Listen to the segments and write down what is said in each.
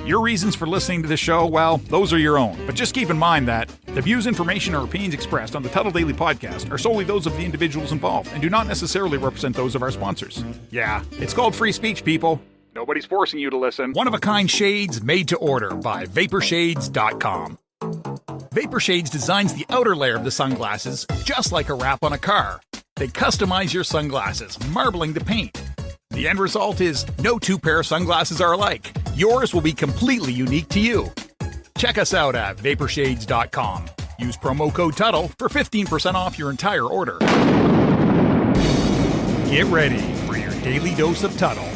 Your reasons for listening to the show, well, those are your own. But just keep in mind that the views, information, or opinions expressed on the Tuddle Daily Podcast are solely those of the individuals involved and do not necessarily represent those of our sponsors. Yeah, it's called free speech, people. Nobody's forcing you to listen. One-of-a-kind shades made to order by Vaporshades.com. Vapor Shades designs the outer layer of the sunglasses just like a wrap on a car. They customize your sunglasses, marbling the paint. The end result is no two pair of sunglasses are alike. Yours will be completely unique to you. Check us out at Vaporshades.com. Use promo code Tuddle for 15% off your entire order. Get ready for your daily dose of Tuddle.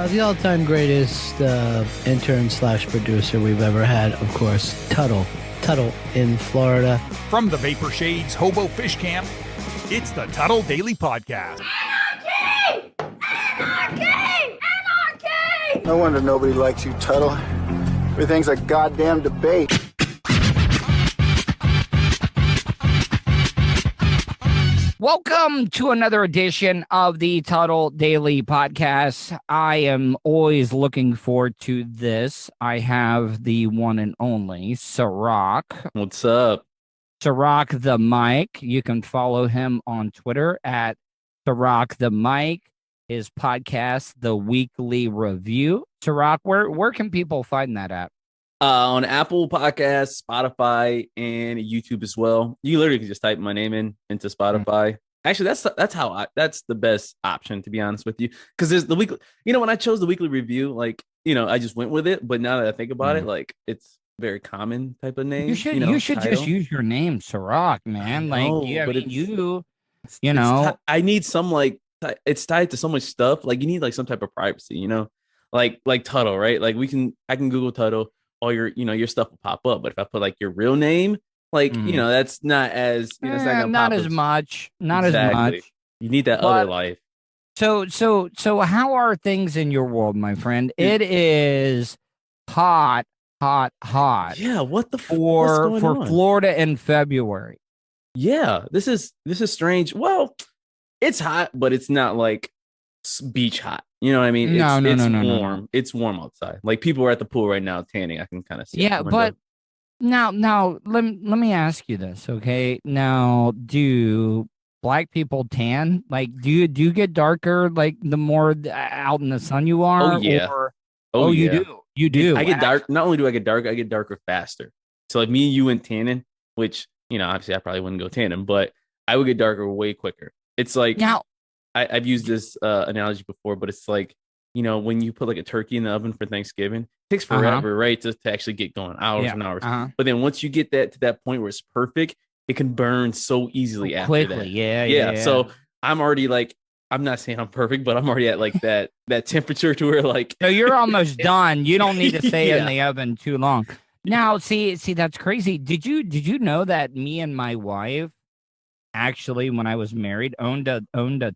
The all-time greatest intern/producer we've ever had, of course, Tuddle. Tuddle in Florida. From the Vapor Shades Hobo Fish Camp, it's the Tuddle Daily Podcast. Anarchy! Anarchy! Anarchy! No wonder nobody likes you, Tuddle. Everything's a goddamn debate. Welcome to another edition of the Tuddle Daily Podcast. I am always looking forward to this. I have the one and only Serak. What's up? Serak the Mic. You can follow him on Twitter at Serak the Mic. His podcast, The Weekly Review. Serak, where can people find that at? On Apple Podcasts, Spotify, and YouTube as well. You literally can just type my name into Spotify. Actually, that's the best option, to be honest with you, because there's the weekly. When I chose the weekly review, I just went with it. But now that I think about it, it's very common type of name. You should just use your name, Serak, man. I need some it's tied to so much stuff. You need some type of privacy. Like Tuddle, right? I can Google Tuddle. All your stuff will pop up. But if I put your real name, that's not as not as much. You need that other life. So how are things in your world, my friend? It is hot. Yeah, what the for Florida in February. Yeah, this is strange. Well, it's hot, but it's not beach hot. You know what I mean? No. Warm. It's warm outside. People are at the pool right now tanning. I can kind of see. Yeah, but now let me ask you this, okay? Now, do black people tan? Do you get darker the more out in the sun you are? Oh yeah. Yeah. You do. I get dark. Not only do I get dark, I get darker faster. So me and you went tanning, which obviously I probably wouldn't go tanning, but I would get darker way quicker. It's now. I've used this analogy before, but it's when you put a turkey in the oven for Thanksgiving, it takes forever, right? To actually get going, hours and hours. But then once you get to that point where it's perfect, it can burn so easily after quickly. that. Yeah. So I'm already I'm not saying I'm perfect, but I'm already at that temperature to where So you're almost done. You don't need to stay in the oven too long. Now, see, that's crazy. Did you know that me and my wife, actually, when I was married, owned a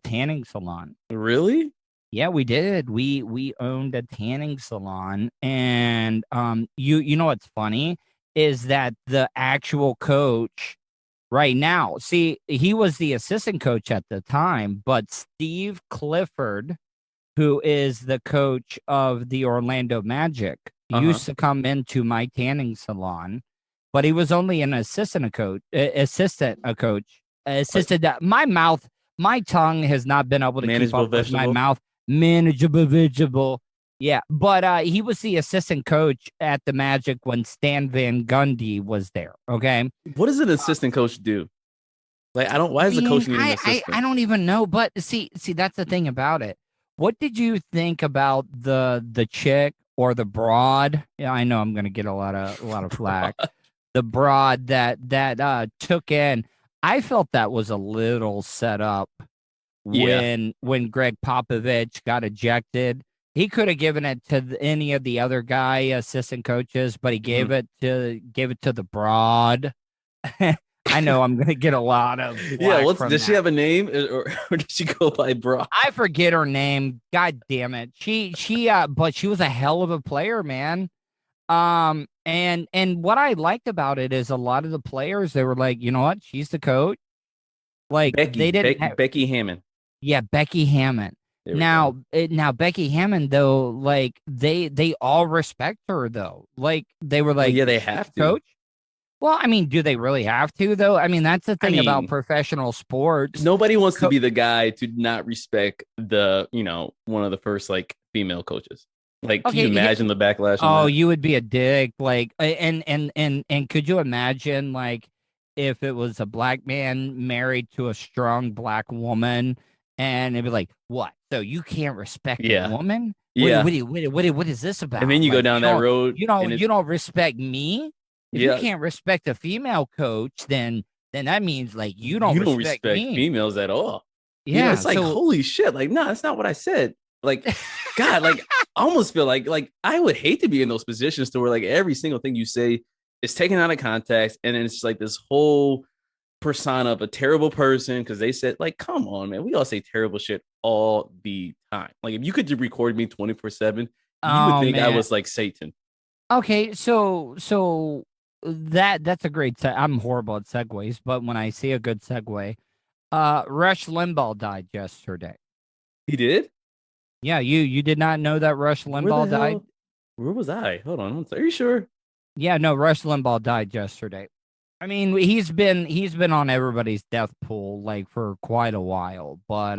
tanning salon? Really? Yeah, we did. We owned a tanning salon, and you know what's funny is that the actual coach right now, see, he was the assistant coach at the time, but Steve Clifford, who is the coach of the Orlando Magic, used to come into my tanning salon, but he was only an assistant coach. My tongue has not been able to keep up with my mouth. Manageable. Yeah, but he was the assistant coach at the Magic when Stan Van Gundy was there. Okay, what does an assistant coach do? Why is the coach needing an assistant? I don't even know. But see, that's the thing about it. What did you think about the chick or the broad? Yeah, I know I'm gonna get a lot of flack. The broad that took in. I felt that was a little set up when Greg Popovich got ejected. He could have given it to any of the other assistant coaches, but he gave it to the broad. I know I'm going to get a lot of does she have a name or does she go by broad? I forget her name. God damn it. She but she was a hell of a player, man. And what I liked about it is a lot of the players, they were like, you know what? She's the coach. Becky Hammond. Yeah, Becky Hammond. There we Now, go. now Becky Hammond though, like they all respect her though. Like they were Well, like, yeah, they she's have a to. coach. Well, I mean, do they really have to though? I mean, that's the I thing about mean, professional sports. nobody wants to Co- be the guy to not respect the, one of the first like female coaches. Like, can you okay, imagine the backlash on oh, that? you would be a dick. Like, and could you imagine like if it was a black man married to a strong black woman, and it'd be like, what? So you can't respect a Yeah. woman? Yeah. What is this And then about? you go Like, down that road and you it's, don't respect me? If you yeah, can't respect a female coach, then that means like you don't you don't respect respect me. females at all. Yeah. It's like, So holy shit. Like, no, that's not what I said. Like, God, like, I almost feel like I would hate to be in those positions to where like every single thing you say is taken out of context. And then it's like this whole persona of a terrible person because they said, like, come on, man. We all say terrible shit all the time. Like, if you could just record me 24/7, you would oh think I man. was like Satan. Okay, so that's a great I'm horrible at segues, but when I see a good segue, Rush Limbaugh died yesterday. He did? Yeah, you did not know that Rush Where the Limbaugh died? hell? Where was I? Hold on. Are you sure? Yeah, no, Rush Limbaugh died yesterday. I mean, he's been on everybody's death pool like for quite a while, but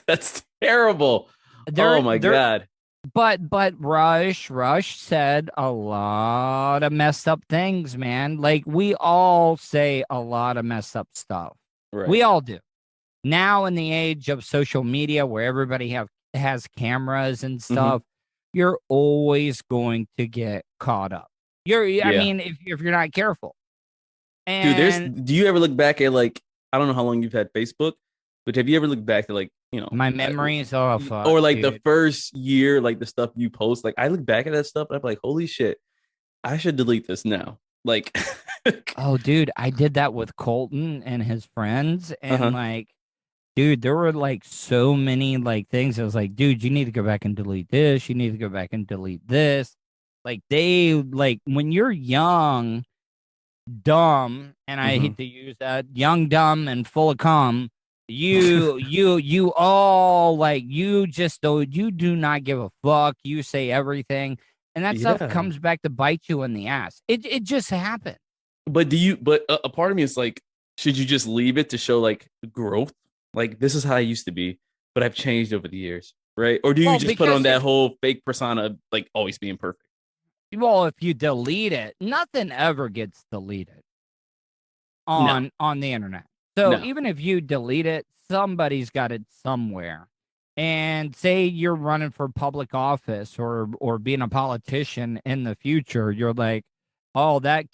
That's terrible. Oh my there God. but Rush said a lot of messed up things, man. Like we all say a lot of messed up stuff. Right. We all do. Now in the age of social media where everybody has cameras and stuff, you're always going to get caught up. I Yeah. mean, if you're not careful. Dude, And do you ever look back at like, I don't know how long you've had Facebook, but have you ever looked back to like, my memories, oh fuck, or like the dude. first year, like the stuff you post? Like, I look back at that stuff and I'm like, holy shit, I should delete this now. Like, Oh, dude, I did that with Colton and his friends, and uh-huh. like, dude, there were like so many like things. I was like, dude, you need to go back and delete this. You need to go back and delete this. Like they like when you're young, dumb, and I hate to use that, young, dumb, and full of cum. You all like you do not give a fuck. You say everything, and that stuff Yeah. comes back to bite you in the ass. It just happened. But a part of me is like, should you just leave it to show like growth? Like, this is how I used to be, but I've changed over the years, right? Or do you Well, just put on because that if whole fake persona of like always being perfect? well, if you delete it, nothing ever gets deleted No, on the internet. So no. even if you delete it, somebody's got it somewhere. And say you're running for public office or being a politician in the future, you're like, oh, that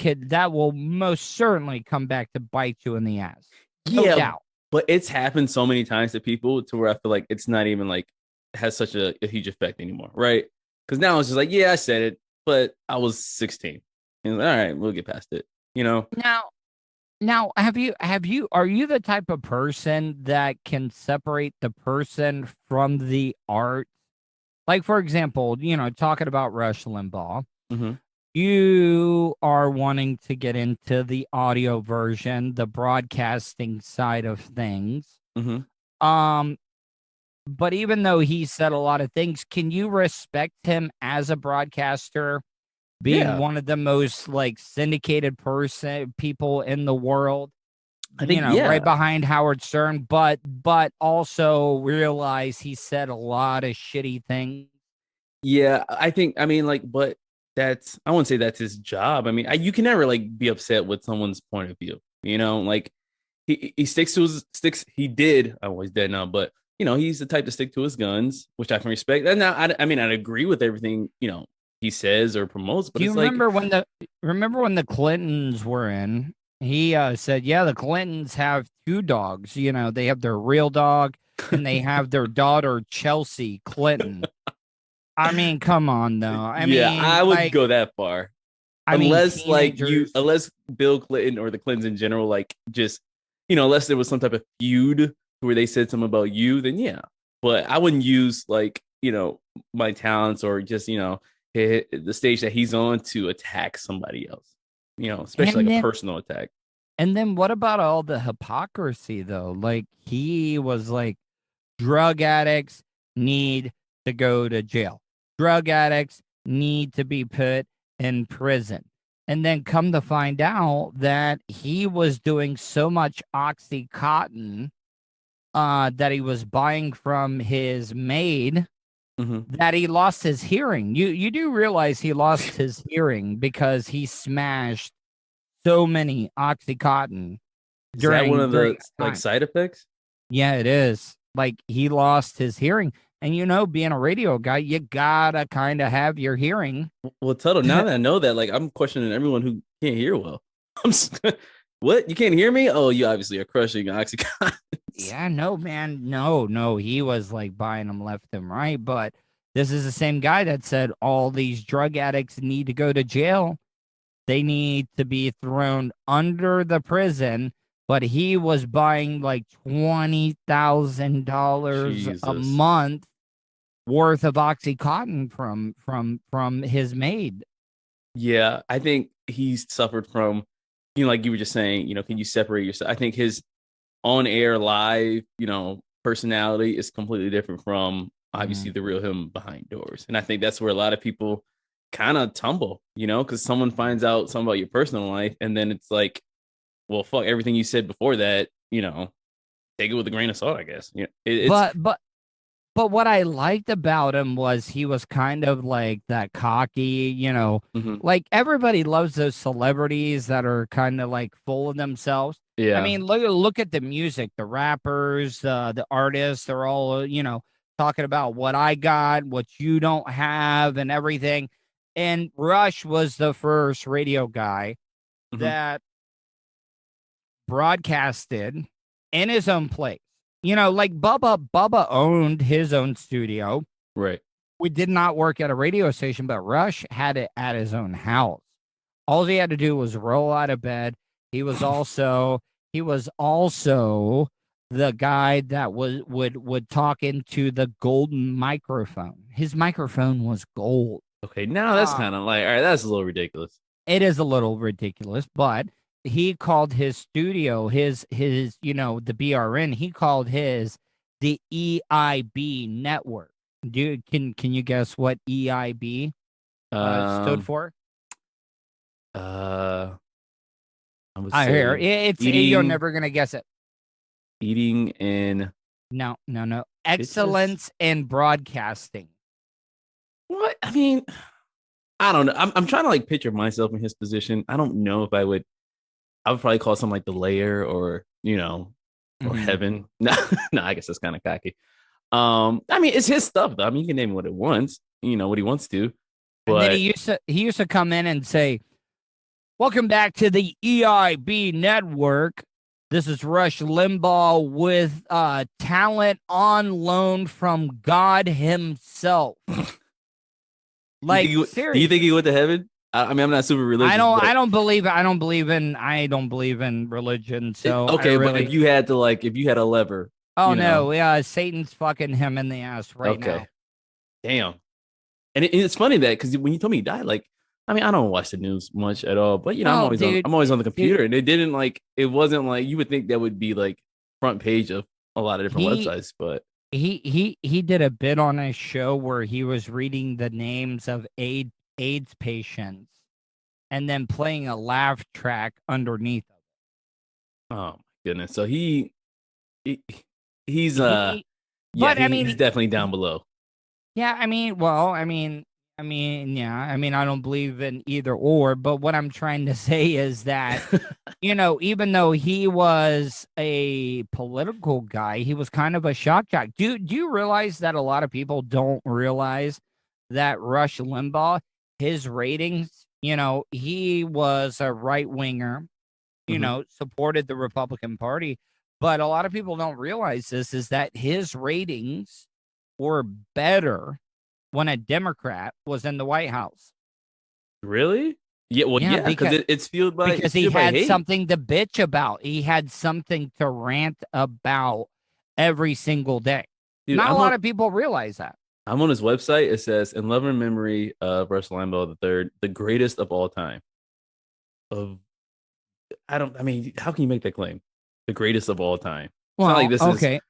will most certainly come back to bite you in the ass. No Yeah, doubt. but it's happened so many times to people to where I feel like it's not even like has such a huge effect anymore, right? Because now it's just like, yeah, I said it, but I was 16. And like, all right, we'll get past it. You know? Now, are you the type of person that can separate the person from the art? Like, for example, talking about Rush Limbaugh, Mm-hmm. you are wanting to get into the audio version, the broadcasting side of things. Mm-hmm. Um, but even though he said a lot of things, can you respect him as a broadcaster? Being Yeah. one of the most like syndicated people in the world, I think, right yeah. behind Howard Stern, but also realize he said a lot of shitty things. Yeah, I think, I mean, like, but I wouldn't say that's his job. I mean, you can never like be upset with someone's point of view, like he sticks to he did, oh, he's dead now, but he's the type to stick to his guns, which I can respect. And now, I mean, I'd agree with everything, he says or promotes, but Do you it's like, remember when the Clintons were in? He said, "Yeah, the Clintons have two dogs. They have their real dog and they have their daughter Chelsea Clinton." I mean, come on, though. yeah, I would go that far. Teenagers. Unless Bill Clinton or the Clintons in general, like just, unless there was some type of feud where they said something about you, then yeah. But I wouldn't use like, my talents or just, the stage that he's on to attack somebody else, especially And like a then personal attack. and then what about all the hypocrisy though? Like he was like drug addicts. need to go to jail. Drug addicts need to be put in prison. And then come to find out that he was doing so much Oxycontin that he was buying from his maid that he lost his hearing. You do realize he lost his hearing because he smashed so many Oxycontin Is during that one of during the that time. side effects? Yeah, it is. Like he lost his hearing. And being a radio guy, you gotta kind of have your hearing. Well, Tuddle, now that I know that, like, I'm questioning everyone who can't hear well. What? You can't hear me? Oh, you obviously are crushing Oxycontin. Yeah, no, man. No. He was like buying them left and right. But this is the same guy that said all these drug addicts need to go to jail. They need to be thrown under the prison. But he was buying like $20,000 a month worth of Oxycontin from his maid. Yeah, I think he's suffered from, like you were just saying, can you separate yourself? I think his on-air live, personality is completely different from obviously the real him behind doors. And I think that's where a lot of people kind of tumble, because someone finds out something about your personal life and then it's like, well, fuck everything you said before that, take it with a grain of salt, I guess. But what I liked about him was he was kind of like that cocky, like everybody loves those celebrities that are kind of like full of themselves. Yeah. I mean, look at the music, the rappers, the artists, they're all, talking about what I got, what you don't have and everything. And Rush was the first radio guy that broadcasted in his own place. Like Bubba owned his own studio. Right. We did not work at a radio station, but Rush had it at his own house. All he had to do was roll out of bed. He was also the guy that would talk into the golden microphone. His microphone was gold. Okay, now that's kind of like, all right, that's a little ridiculous. It is a little ridiculous, but he called his studio his the BRN. He called his the EIB network. Can you guess what EIB stood for? I hear it's you're never gonna guess it. Eating and no. Excellence in broadcasting. What? I mean, I don't know. I'm trying to like picture myself in his position. I don't know if I would probably call something like the layer or, or heaven. No, I guess that's kind of cocky. I mean, it's his stuff though. I mean, you can name it what it wants, what he wants to. But and then he used to come in and say, "Welcome back to the EIB network. This is Rush Limbaugh with talent on loan from God himself." Like, seriously. Do you think he went to heaven? I mean, I'm not super religious. I don't believe in religion. So okay, but if you had a lever. Oh no, yeah, Satan's fucking him in the ass right now. Damn. And it's funny that because when you told me he died, like, I mean, I don't watch the news much at all, but I'm always on the computer, and it wasn't like you would think that would be like front page of a lot of different websites, but he did a bit on a show where he was reading the names of AIDS patients and then playing a laugh track underneath of it. Oh my goodness. So he's he's definitely down below. Yeah, I mean, I don't believe in either or, but what I'm trying to say is that, even though he was a political guy, he was kind of a shock jock. Do you realize that a lot of people don't realize that Rush Limbaugh, his ratings, he was a right winger, supported the Republican Party, but a lot of people don't realize this is that his ratings were better when a Democrat was in the White House. Really? Yeah, well, yeah, because it's fueled by because he had something to bitch about. He had something to rant about every single day. Dude, Not a lot of people realize that. I'm on his website. It says, "In love and memory of Rush Limbaugh III, the greatest of all time." How can you make that claim? The greatest of all time. Well, it's not like this okay.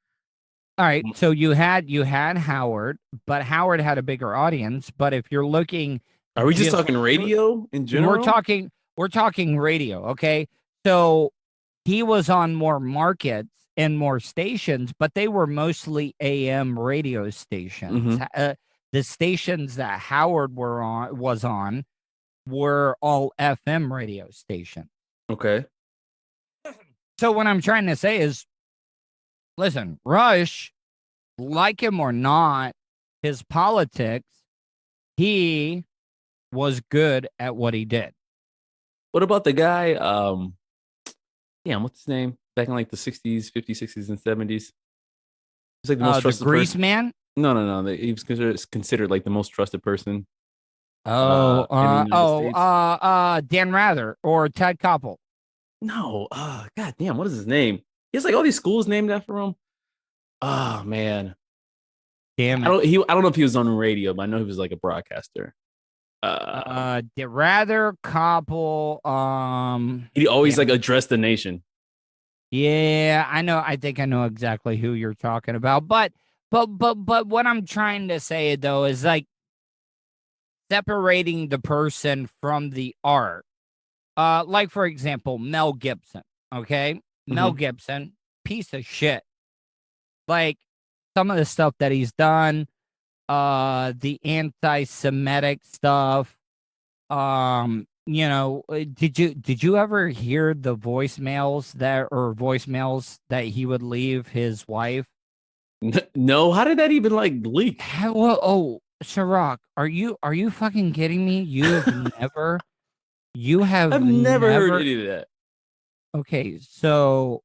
All right, so you had Howard, but Howard had a bigger audience. But if you're looking, Are we just talking radio in general? we're talking radio, okay? So he was on more markets and more stations, but they were mostly AM radio stations. The stations that Howard was on were all FM radio stations. Okay. So what I'm trying to say is, listen, Rush, like him or not, his politics, he was good at what he did. What about the guy? Damn, what's his name? Back in like the 60s, 50s, 60s, and 70s. He's like the most trusted Grease person. Man? No. He was considered like the most trusted person. Dan Rather or Ted Koppel. No, god damn, what is his name? He has like all these schools named after him. Oh man. Damn it. I don't know if he was on radio, but I know he was like a broadcaster. Rather Koppel. He always like addressed the nation. Yeah, I know. I think I know exactly who you're talking about. But what I'm trying to say though is like separating the person from the art. Like for example, Mel Gibson. Okay, Mel Gibson, piece of shit. Like some of the stuff that he's done, the anti-Semitic stuff. Did you ever hear the voicemails that he would leave his wife? No, how did that even like leak? Serak, are you fucking kidding me? I've never heard any of that. Okay, so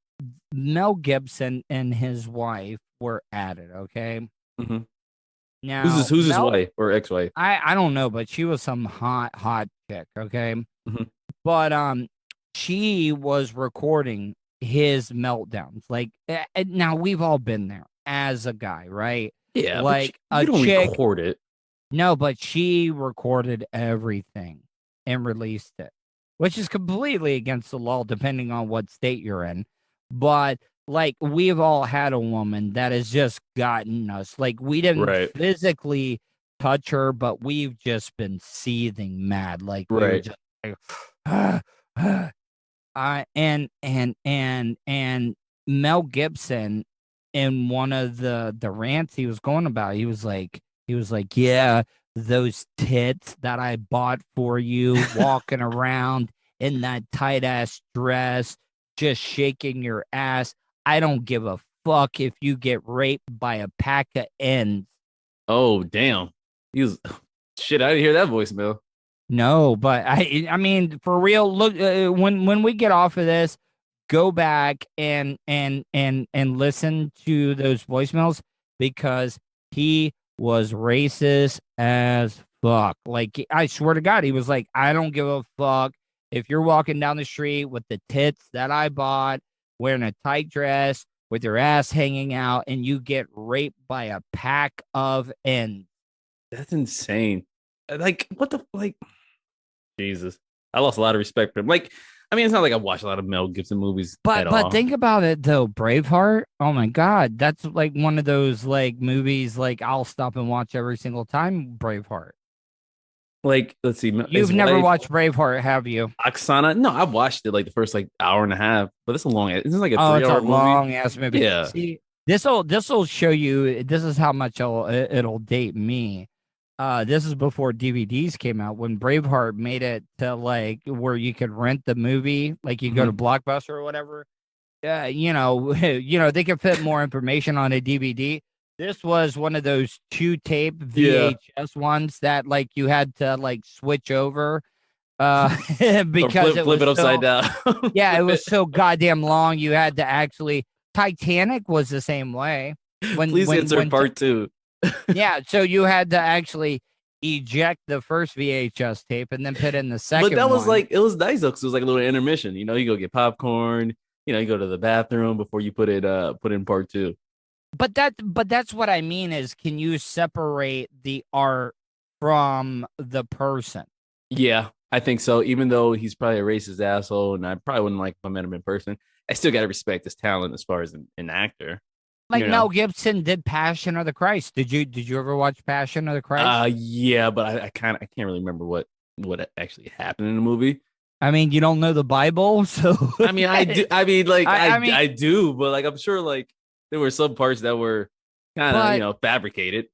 Mel Gibson and his wife were at it, okay? Mm-hmm. Now, who's his wife or ex-wife? I don't know, but she was some hot chick, okay? Mm-hmm. But she was recording his meltdowns. Like now we've all been there as a guy, right? Yeah, like you don't record it. No, but she recorded everything and released it, which is completely against the law, depending on what state you're in. But like we've all had a woman that has just gotten us. Like we didn't physically touch her, but we've just been seething mad. Like we were just like, and Mel Gibson in one of the rants he was going about, he was like, yeah, those tits that I bought for you, walking around in that tight ass dress, just shaking your ass. I don't give a fuck if you get raped by a pack of ends. Oh damn, he was shit. I didn't hear that voicemail. No, but I mean, for real. Look, when we get off of this, go back and listen to those voicemails because he was racist as fuck. Like I swear to God, he was like, I don't give a fuck if you're walking down the street with the tits that I bought, wearing a tight dress with your ass hanging out, and you get raped by a pack of ends. That's insane. Like what the like. Jesus, I lost a lot of respect for him. Like, I mean, it's not like I watch a lot of Mel Gibson movies, but think about it though. Braveheart, oh my God, that's like one of those like movies like I'll stop and watch every single time. Braveheart. Like, let's see, you've never watched Braveheart, have you? Oksana? No, I've watched it like the first like hour and a half, but it's a long. It's like a 3-hour movie. Long ass movie. Yeah. See, this will show you. This is how much it'll date me. This is before DVDs came out when Braveheart made it to like where you could rent the movie, like you go to Blockbuster or whatever. They could fit more information on a DVD. This was one of those 2-tape VHS ones that like you had to like switch over because flip it upside down. Yeah, it was so goddamn long. You had to actually. Titanic was the same way. Please answer part 2. Yeah, so you had to actually eject the first VHS tape and then put in the second. But that was like it was nice though, because it was like a little intermission. You know, you go get popcorn. You know, you go to the bathroom before you put in part 2. But that's what I mean is, can you separate the art from the person? Yeah, I think so. Even though he's probably a racist asshole, and I probably wouldn't like if I met him in person, I still gotta respect his talent as far as an actor. Like you know. Mel Gibson did Passion of the Christ. Did you ever watch Passion of the Christ? Yeah, but I can't really remember what actually happened in the movie. I mean, you don't know the Bible, so I mean, I do. I mean, like I mean, I do, but like I'm sure like there were some parts that were kind of fabricated.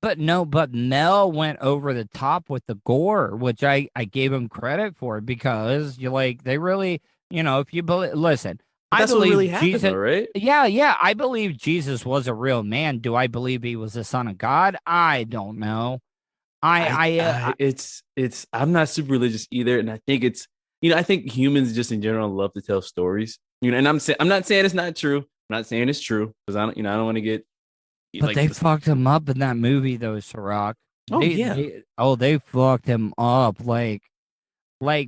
but no, but Mel went over the top with the gore, which I gave him credit for because you like they really, if you believe, listen, But I that's what believe really happened, Jesus. though, right? Yeah, I believe Jesus was a real man. Do I believe he was the son of God? I don't know. It's I'm not super religious either, and I think it's I think humans just in general love to tell stories. And I'm not saying it's not true. I'm not saying it's true because I don't want to get But like they fucked him up in that movie, though, Serak. Oh, yeah. They fucked him up. Like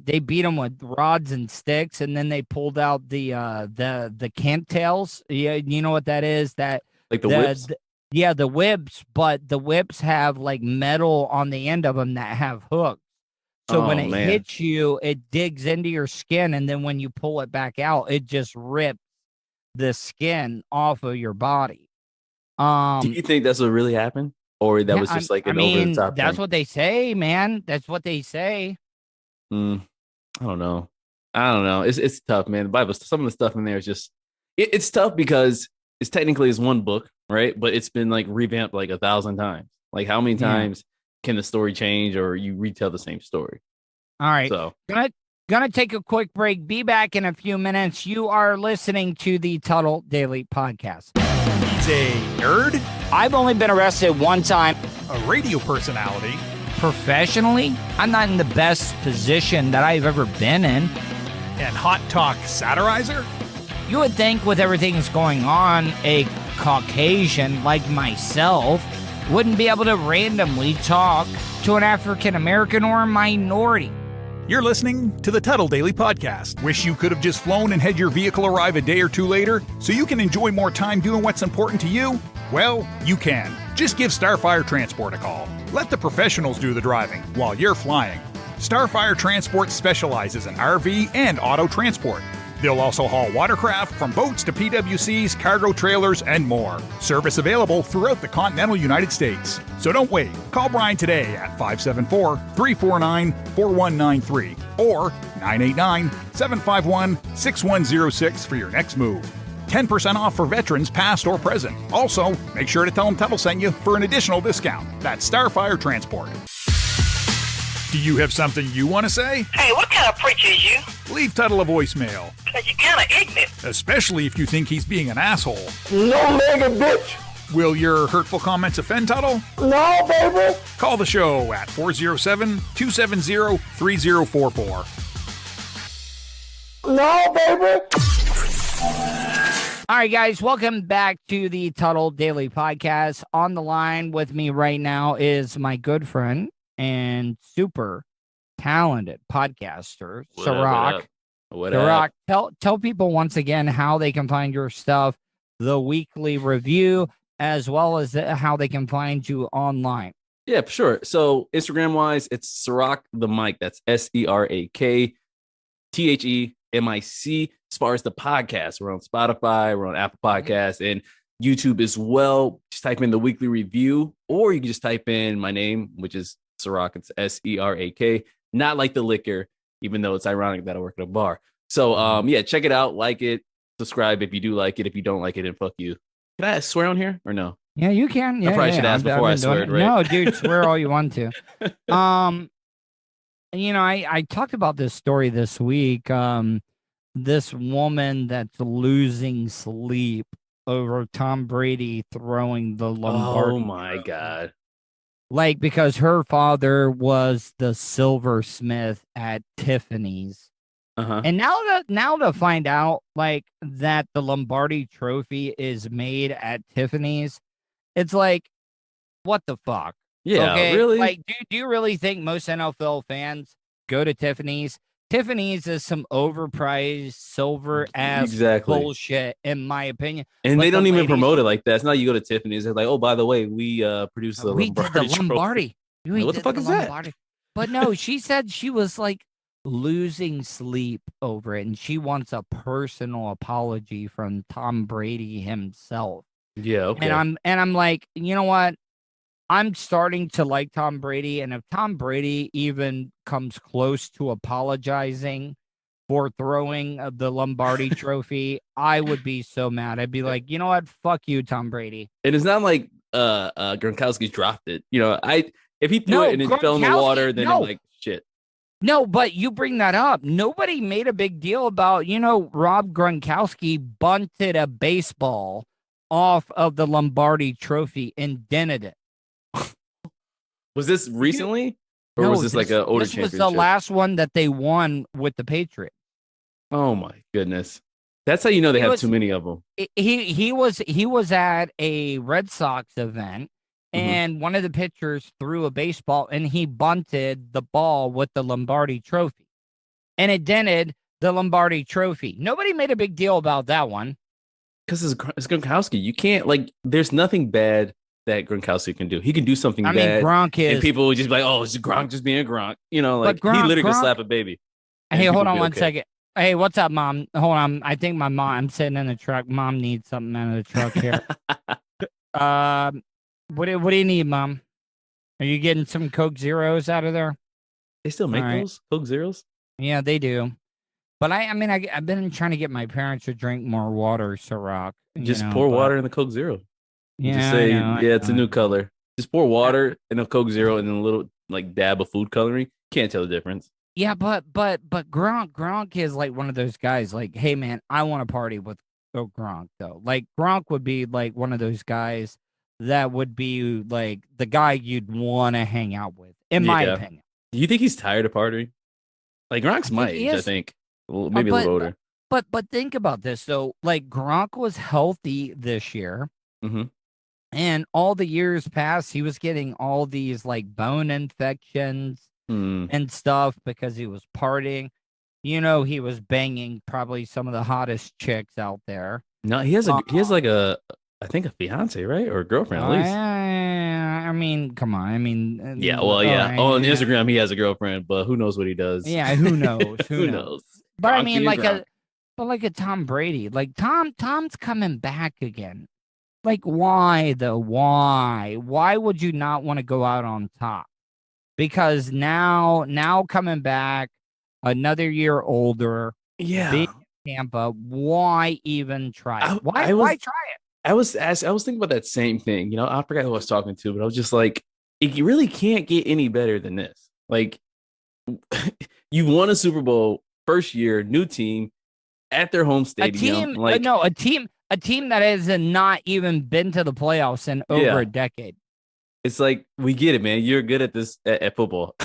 they beat him with rods and sticks, and then they pulled out the cant tails. Yeah, you know what that is? Like the whips? Yeah, the whips. But the whips have like metal on the end of them that have hooks. So when it hits you, it digs into your skin, and then when you pull it back out, it just rips the skin off of your body. Do you think that's what really happened, or that was just like an over the top? That's what they say, man. That's what they say. I don't know. It's tough, man. The Bible, some of the stuff in there is just it's tough because it's technically one book, right? But it's been like revamped like 1,000 times. Like how many times can the story change, or you retell the same story? All right. So gonna take a quick break. Be back in a few minutes. You are listening to the Tuddle Daily Podcast. He's a nerd, I've only been arrested one time. a radio personality, Professionally, I'm not in the best position that I've ever been in. and hot talk satirizer. You would think with everything that's going on, a Caucasian like myself wouldn't be able to randomly talk to an African American or a minority. You're listening to the Tuddle Daily Podcast. Wish you could have just flown and had your vehicle arrive a day or two later so you can enjoy more time doing what's important to you? Well, you can. Just give Starfire Transport a call. Let the professionals do the driving while you're flying. Starfire Transport specializes in RV and auto transport. They'll also haul watercraft from boats to PWCs, cargo trailers, and more. Service available throughout the continental United States. So don't wait. Call Brian today at 574-349-4193 or 989-751-6106 for your next move. 10% off for veterans past or present. Also, make sure to tell them Tuddle sent you for an additional discount. That's Starfire Transport. Do you have something you want to say? Hey, what kind of preacher is you? Leave Tuddle a voicemail, Cause you kind of ignorant. especially if you think he's being an asshole. No mega bitch. Will your hurtful comments offend Tuddle? No, baby. Call the show at 407-270-3044. No, baby. All right, guys, welcome back to the Tuddle Daily Podcast. On the line with me right now is my good friend and super talented podcaster, Serak. Serak, tell people once again how they can find your stuff, the weekly review, as well as how they can find you online. Yeah, for sure. So Instagram wise, it's Serak the Mic. That's SERAK THEMIC. As far as the podcast, we're on Spotify, we're on Apple Podcasts, and YouTube as well. Just type in the weekly review, or you can just type in my name, which is Serak. It's SERAK. Not like the liquor, even though it's ironic that I work at a bar. So yeah, check it out, like it, subscribe if you do like it. If you don't like it, then fuck you. Can I swear on here or no? Yeah, you can. Yeah, I probably should ask before I swear, right? No, dude, swear all you want to. I talked about this story this week. This woman that's losing sleep over Tom Brady throwing the Lombardi. Oh my God. Like, because her father was the silversmith at Tiffany's. And now to find out like that the Lombardi trophy is made at Tiffany's, it's like, what the fuck? Yeah, okay? really? Like, do you really think most NFL fans go to Tiffany's? Tiffany's is some overpriced silver ass bullshit, in my opinion. And But they don't the even ladies- promote it like that. It's not you go to Tiffany's. They're like, oh, by the way, we produce the we Lombardi. did the Lombardi. We What the did fuck is that? Lombardi. But no, she said she was like losing sleep over it, and she wants a personal apology from Tom Brady himself. Yeah, okay. And I'm like, you know what? I'm starting to like Tom Brady, and if Tom Brady even comes close to apologizing for throwing the Lombardi Trophy, I would be so mad. I'd be like, you know what? Fuck you, Tom Brady. And it's not like Gronkowski dropped it. If he threw No, it and it fell in the water, Gronkowski, then I'm no, like, shit. no. But you bring that up. Nobody made a big deal about, Rob Gronkowski bunted a baseball off of the Lombardi Trophy and dented it. Was this recently? Or No, was this like an older this was the championship? last one that they won with the Patriots. Oh my goodness. That's how you know they He have was too many of them. he was at a Red Sox event, Mhm. and one of the pitchers threw a baseball and he bunted the ball with the Lombardi Trophy, and it dented the Lombardi Trophy. Nobody made a big deal about that one. Because it's Gronkowski. You can't there's nothing bad that Gronkowski can do. He can do something I mean, bad, Gronk and is, people would just be like, "Oh, it's Gronk just being a Gronk." but He Gronk, literally could Gronk. slap a baby, Hey, and hold people on be one okay. second. Hey, what's up, Mom? Hold on. I think my mom. I'm sitting in the truck. Mom needs something out of the truck here. What do you need, Mom? Are you getting some Coke Zeros out of there? They still make All right. those Coke Zeros. Yeah, they do. But I mean, I've been trying to get my parents to drink more water, Ciroc. Just pour But water in the Coke Zero. Just yeah, I say, know. yeah, it's a new color. Just pour Yeah, water in a Coke Zero and then a little dab of food coloring. Can't tell the difference. yeah, but Gronk is like one of those guys. Like, hey man, I want to party with Gronk though. Like Gronk would be like one of those guys that would be like the guy you'd want to hang out with, in my Yeah. opinion. Do you think he's tired of partying? Like Gronk's I my think he age, I is. think. Well, Uh, maybe a little but older. but think about this though. Like Gronk was healthy this year. Hmm. And all the years past, he was getting all these like bone infections Hmm. and stuff because he was partying. He was banging probably some of the hottest chicks out there. No, he has Uh, I think a fiance, right? Or a girlfriend at least. I mean, come on. I mean, Yeah, well, all yeah. right, On yeah, Instagram, he has a girlfriend, but who knows what he does? yeah, who knows? Who Who knows? knows? But I Gronk mean, being Gronk. like a Tom Brady, like Tom's coming back again. Like, why though? Why? Why would you not want to go out on top? Because now coming back another year older, Yeah. big Tampa, why even try it? I, Why I why was try it? I was thinking about that same thing. I forgot who I was talking to, but I was just like, it really can't get any better than this. Like, you've won a Super Bowl first year, new team at their home A stadium. team, no, a team that has not even been to the playoffs in over Yeah, a decade. it's like we get it, man. You're good at this at football.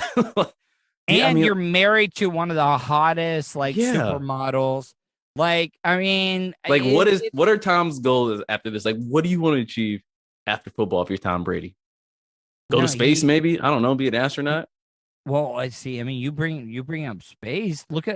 Yeah, I And mean, you're married to one of the hottest like yeah. supermodels. Like, I mean, Like, what are Tom's goals after this? Like, what do you want to achieve after football if you're Tom Brady? Go no, to space, he maybe? I don't know, be an astronaut. well, I see. I mean, you bring up space. Look,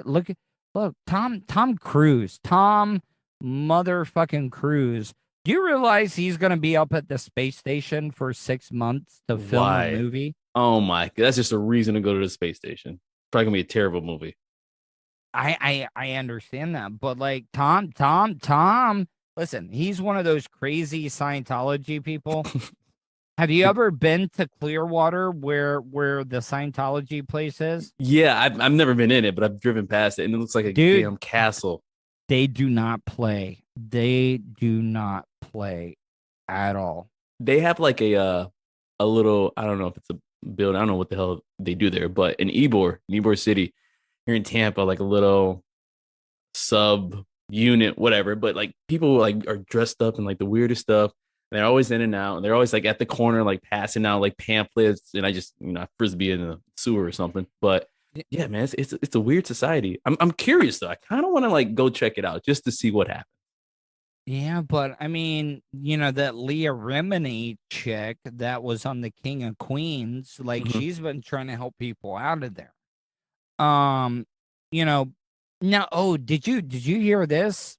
Tom Cruise, Tom motherfucking Cruise. Do you realize he's gonna be up at the space station for 6 months to film a Why? movie? Oh my, that's just a reason to go to the space station. Probably gonna be a terrible movie. I understand that, but like listen, he's one of those crazy Scientology people. Have you ever been to Clearwater where the Scientology place is? Yeah, I've never been in it, but I've driven past it, and it looks like a Dude, damn castle. they do not play. They do not play at all. They have like a little, I don't know if it's a building, I don't know what the hell they do there, but in Ybor City, here in Tampa, like a little sub unit, whatever. But like people like are dressed up in like the weirdest stuff. And they're always in and out. And they're always like at the corner, like passing out like pamphlets. And I just, I frisbee in the sewer or something. But yeah, man, it's a weird society. I'm curious though. I kind of want to like go check it out just to see what happens. Yeah, but I mean, that Leah Remini chick that was on the King of Queens, like Mhm. she's been trying to help people out of there. Um, you know, now, oh, did you hear this?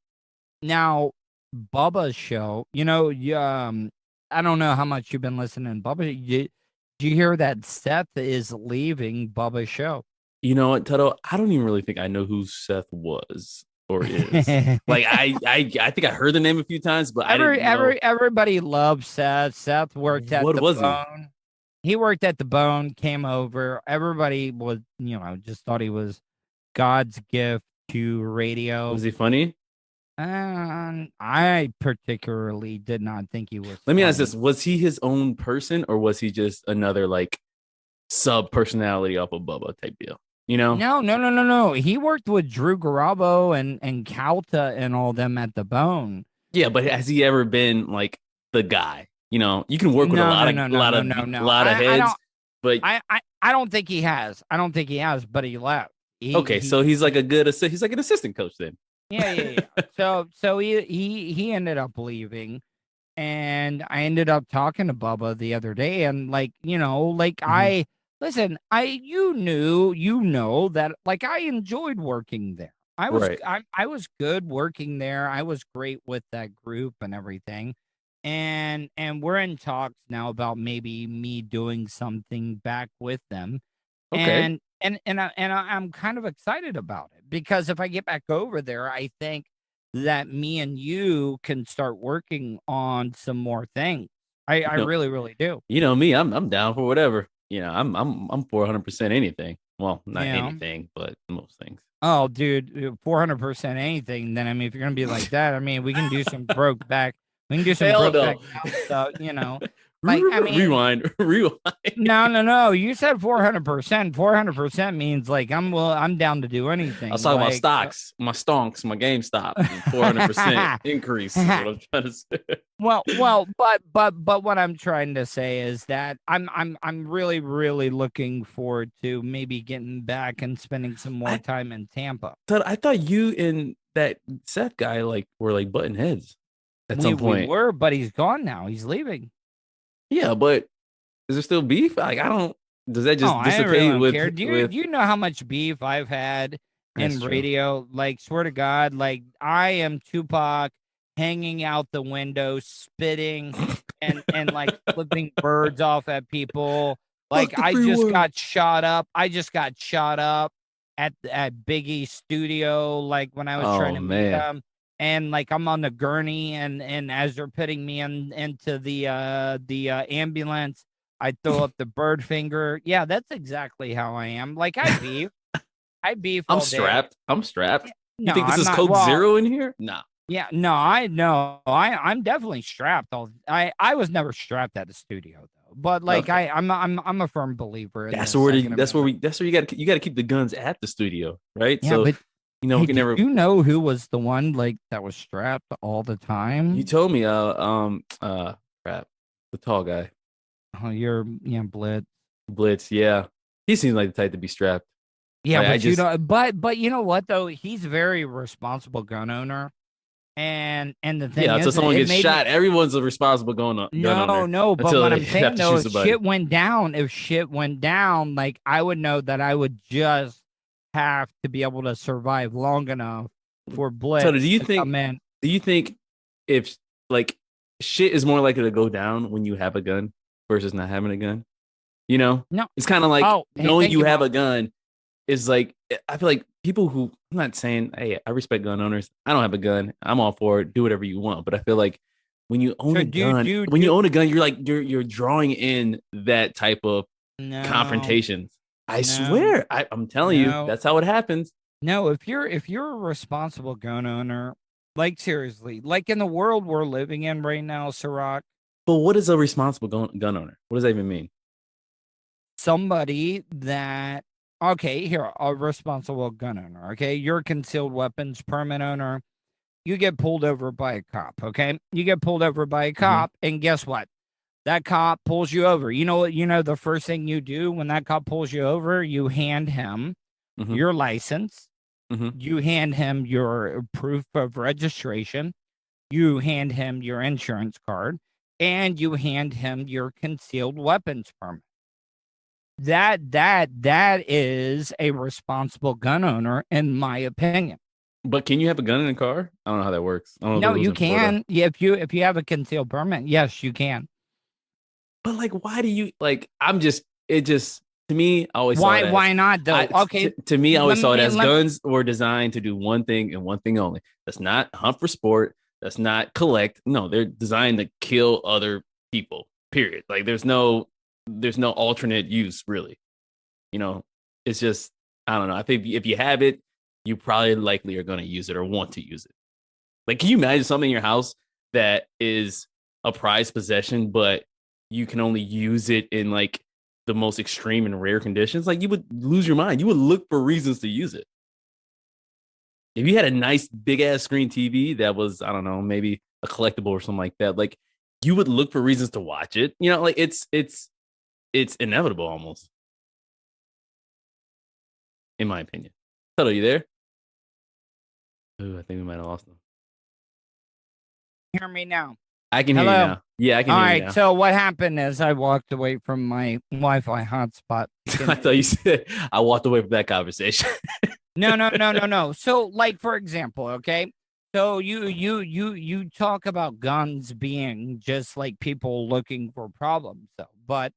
Now, Bubba's show, I don't know how much you've been listening to Bubba. Did you hear that Seth is leaving Bubba's show? You know what, Tuddle? I don't even really think I know who Seth was. or is? Like I think I heard the name a few times, but I didn't know. Everybody loves Seth. Seth worked at What the was he? Bone. He worked at the Bone, came over. Everybody was, just thought he was God's gift to radio. Was he funny? I particularly did not think he was. Let me ask funny. this: was he his own person, or was he just another like sub personality off of Bubba type deal? You know? No. He worked with Drew Garabo and Calta and all them at the Bone. Yeah, but has he ever been like the guy? You know, you can work with a lot of heads, but I don't think he has. I don't think he has, but he left. So he's like he's like an assistant coach then. Yeah. So he ended up leaving, and I ended up talking to Bubba the other day, and I listen. You know that like I enjoyed working there. I was good working there. I was great with that group and everything. And we're in talks now about maybe me doing something back with them. Okay. I'm kind of excited about it because if I get back over there, I think that me and you can start working on some more things. I really, really do. You know me, I'm down for whatever. You know, I'm 400% anything. Well, not anything, but most things. Oh, dude, 400% anything. Then I mean, if you're gonna be like that, I mean, we can do some broke back. We can do some broke back stuff, Like, I mean, rewind. No. You said 400%. 400% means like I'm down to do anything. I was talking about stocks, my stonks, my GameStop. 400% increase. Is what I'm trying to say. Well, but what I'm trying to say is that I'm really, really looking forward to maybe getting back and spending some more time in Tampa. I thought you and that Seth guy were like button heads at some point. We were, but he's gone now. He's leaving. Yeah, but is there still beef? Like, I don't. Does that just dissipate? I really don't care. Do you know how much beef I've had in radio? Like, swear to God, like I am Tupac hanging out the window, spitting and like flipping birds off at people. Like I just got shot up. I just got shot up at Biggie's studio. Like when I was trying to meet him. And like I'm on the gurney, and as they're putting me into the ambulance, I throw up the bird finger. Yeah, that's exactly how I am. Like I beef. I'm strapped. I'm strapped. No, you think this is Coke Zero in here? No. Yeah, no, I know. I'm definitely strapped. I was never strapped at the studio though. But like I'm a firm believer. That's where you got to keep the guns at the studio, right? Yeah, so but we can never. You know who was the one like that was strapped all the time? You told me, crap, the tall guy. Oh, Blitz. Blitz, yeah, he seems like the type to be strapped. Yeah, but you know what though? He's a very responsible gun owner, and the thing is, so someone gets shot, everyone's a responsible gun owner. No, but what I'm saying though, if shit went down, like I would know that I would just have to be able to survive long enough for Blitz so come in. Do you think if like shit is more likely to go down when you have a gun versus not having a gun? You know? No. It's kind of like knowing you have a gun is like, I feel like people who, I'm not saying, hey, I respect gun owners. I don't have a gun. I'm all for it. Do whatever you want. But I feel like when you own a gun, you own a gun, you're like, you're drawing in that type of confrontations. I swear, I'm telling you, that's how it happens. No, if you're a responsible gun owner, like seriously, like in the world we're living in right now, Serak. But what is a responsible gun owner? What does that even mean? Somebody that, a responsible gun owner. Okay, you're a concealed weapons permit owner. You get pulled over by a cop. Okay, you get pulled over by a cop, and guess what? That cop pulls you over. You know the first thing you do when that cop pulls you over, you hand him your license. You hand him your proof of registration. You hand him your insurance card, and you hand him your concealed weapons permit. That is a responsible gun owner, in my opinion. But can you have a gun in a car? I don't know how that works. No, you can. If you have a concealed permit, yes, you can. But like, why do you like? To me, I always saw it as, Why not though? To me, I always saw it as let- guns were designed to do one thing and one thing only. That's not hunt for sport. That's not collect. No, they're designed to kill other people. Period. Like there's no alternate use really. You know, it's just I don't know. I think if you have it, you probably likely are going to use it or want to use it. Like, can you imagine something in your house that is a prized possession, but you can only use it in like the most extreme and rare conditions? Like, you would lose your mind. You would look for reasons to use it. If you had a nice big ass screen TV that was, I don't know, maybe a collectible or something like that, like you would look for reasons to watch it. You know, like it's inevitable almost, in my opinion. Tuddle, you there? Ooh, I think we might have lost him. Hear me now. I can hear you Hello? now. Yeah, I can All hear you right. now. So what happened is I walked away from my Wi-Fi hotspot. I thought you said I walked away from that conversation. No. So, like for example, okay. So you talk about guns being just like people looking for problems, though. But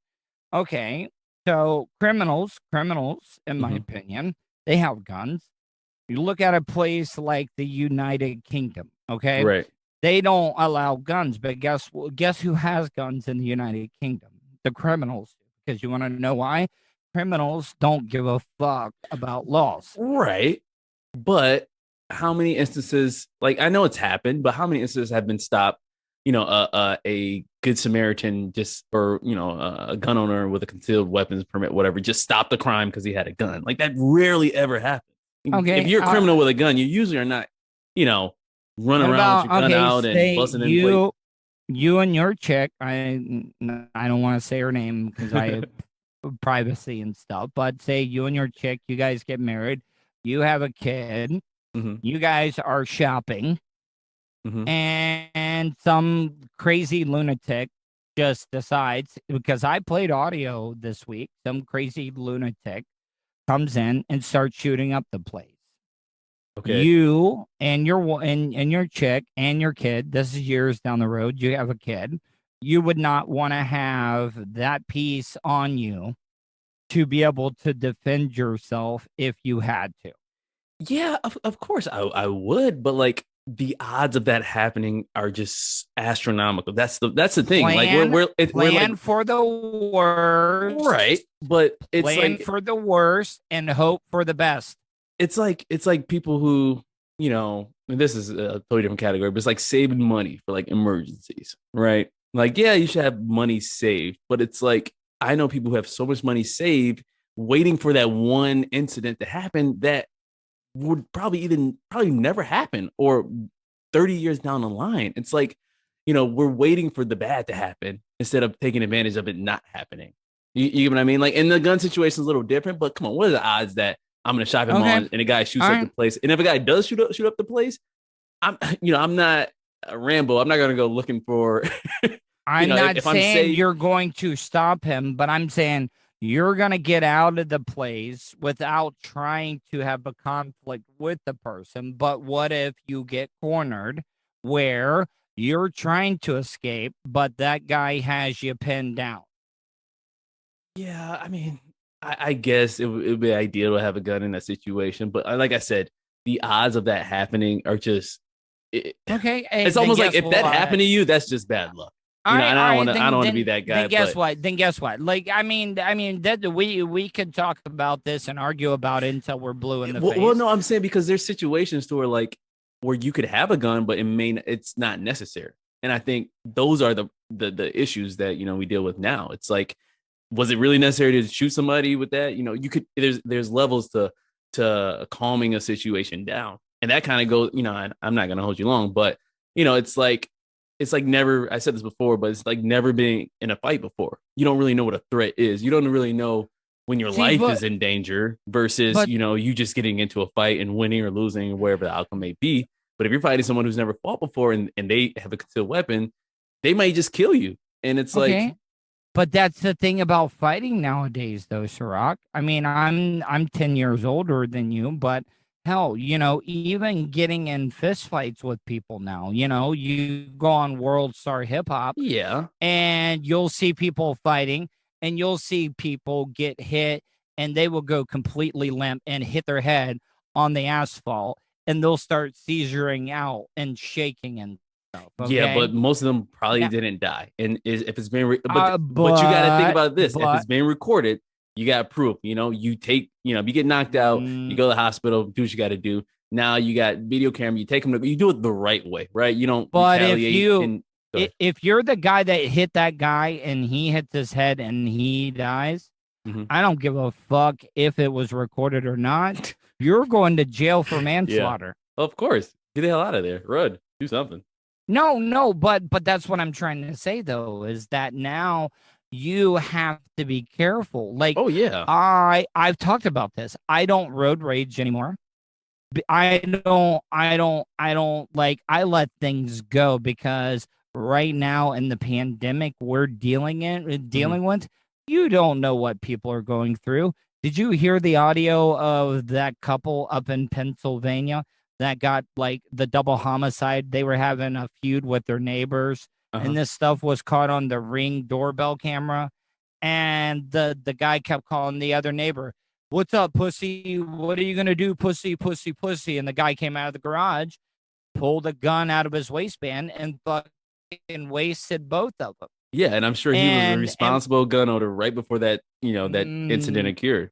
okay, so criminals, in my opinion, they have guns. You look at a place like the United Kingdom, okay? Right. They don't allow guns, but guess who has guns in the United Kingdom? The criminals. Because you want to know why? Criminals don't give a fuck about laws. Right. But how many instances, like I know it's happened, but how many instances have been stopped? You know, a good Samaritan or a gun owner with a concealed weapons permit, whatever, just stopped the crime because he had a gun. Like that rarely ever happens. Okay, if you're a criminal with a gun, you usually are not, running around with your gun out and busting in places. You and your chick, I don't want to say her name because I have privacy and stuff, but say you and your chick, you guys get married, you have a kid, you guys are shopping, and some crazy lunatic just decides, because I played audio this week, some crazy lunatic comes in and starts shooting up the place. Okay. You and your chick and your kid, this is years down the road, you have a kid, you would not want to have that piece on you to be able to defend yourself if you had to. Yeah, of course I would, but like the odds of that happening are just astronomical. That's the thing. Plan for the worst, right? But it's plan for the worst and hope for the best. It's like people who, and this is a totally different category, but it's like saving money for like emergencies, right? Like, yeah, you should have money saved, but it's like I know people who have so much money saved waiting for that one incident to happen that would probably never happen, or 30 years down the line. It's like, we're waiting for the bad to happen instead of taking advantage of it not happening. You get what I mean? Like, in the gun situation is a little different, but come on, what are the odds that I'm going to shop him on and a guy shoots up the place? And if a guy does shoot up the place, I'm not a Rambo. I'm not going to go looking for. I'm not saying you're going to stop him, but I'm saying you're going to get out of the place without trying to have a conflict with the person. But what if you get cornered where you're trying to escape, but that guy has you pinned down? Yeah, I mean, I guess it would be ideal to have a gun in that situation. But like I said, the odds of that happening are just... okay. It's almost like if that happened to you, that's just bad luck. I don't want to be that guy. Then guess what? Like, I mean that we could talk about this and argue about it until we're blue in the face. Well, no, I'm saying because there's situations where you could have a gun, but it's not necessary. And I think those are the issues that we deal with now. It's like, was it really necessary to shoot somebody with that? You could. There's levels to calming a situation down, and that kind of goes. I'm not gonna hold you long, but it's like never, I said this before, but it's like never being in a fight before. You don't really know what a threat is. You don't really know when your life is in danger versus, you just getting into a fight and winning or losing or wherever the outcome may be. But if you're fighting someone who's never fought before and they have a concealed weapon, they might just kill you. And it's like. But that's the thing about fighting nowadays, though, Serak. I mean, I'm 10 years older than you, but hell, even getting in fist fights with people now, you go on World Star Hip Hop, yeah, and you'll see people fighting, and you'll see people get hit and they will go completely limp and hit their head on the asphalt and they'll start seizuring out and shaking and stuff. Okay? Yeah, but most of them probably Now- didn't die. And if it's being, but you got to think about this: if it's being recorded, you got proof. You take, if you get knocked out, you go to the hospital, do what you got to do. Now you got video camera. You take them. You do it the right way, right? You don't. But retaliate if you're the guy that hit that guy and he hits his head and he dies, I don't give a fuck if it was recorded or not. You're going to jail for manslaughter. Yeah. Of course, get the hell out of there. Run, do something. No, but that's what I'm trying to say though, is that now you have to be careful. Like, oh yeah, I've talked about this. I don't road rage anymore. I don't like, I let things go because right now in the pandemic we're dealing with, you don't know what people are going through. Did you hear the audio of that couple up in Pennsylvania that got like the double homicide? They were having a feud with their neighbors, and this stuff was caught on the Ring doorbell camera. And the guy kept calling the other neighbor, "What's up, pussy? What are you gonna do, pussy, pussy, pussy?" And the guy came out of the garage, pulled a gun out of his waistband, and fucking wasted both of them. Yeah, and I'm sure he was a responsible gun owner right before that, that incident occurred.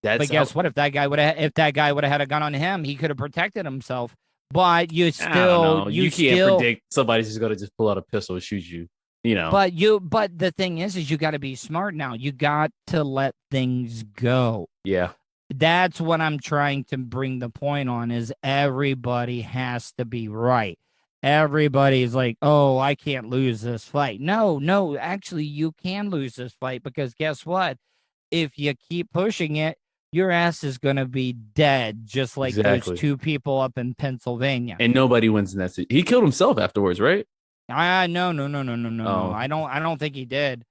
But guess what? If that guy would have had a gun on him, he could have protected himself. But you can't predict somebody's just gonna just pull out a pistol and shoot you. But the thing is you got to be smart now. You got to let things go. Yeah. That's what I'm trying to bring the point on, is everybody has to be right. Everybody's like, "Oh, I can't lose this fight." No, actually you can lose this fight, because guess what? If you keep pushing it, your ass is going to be dead, just like those two people up in Pennsylvania. And nobody wins in that situation. He killed himself afterwards, right? No. I don't think he did.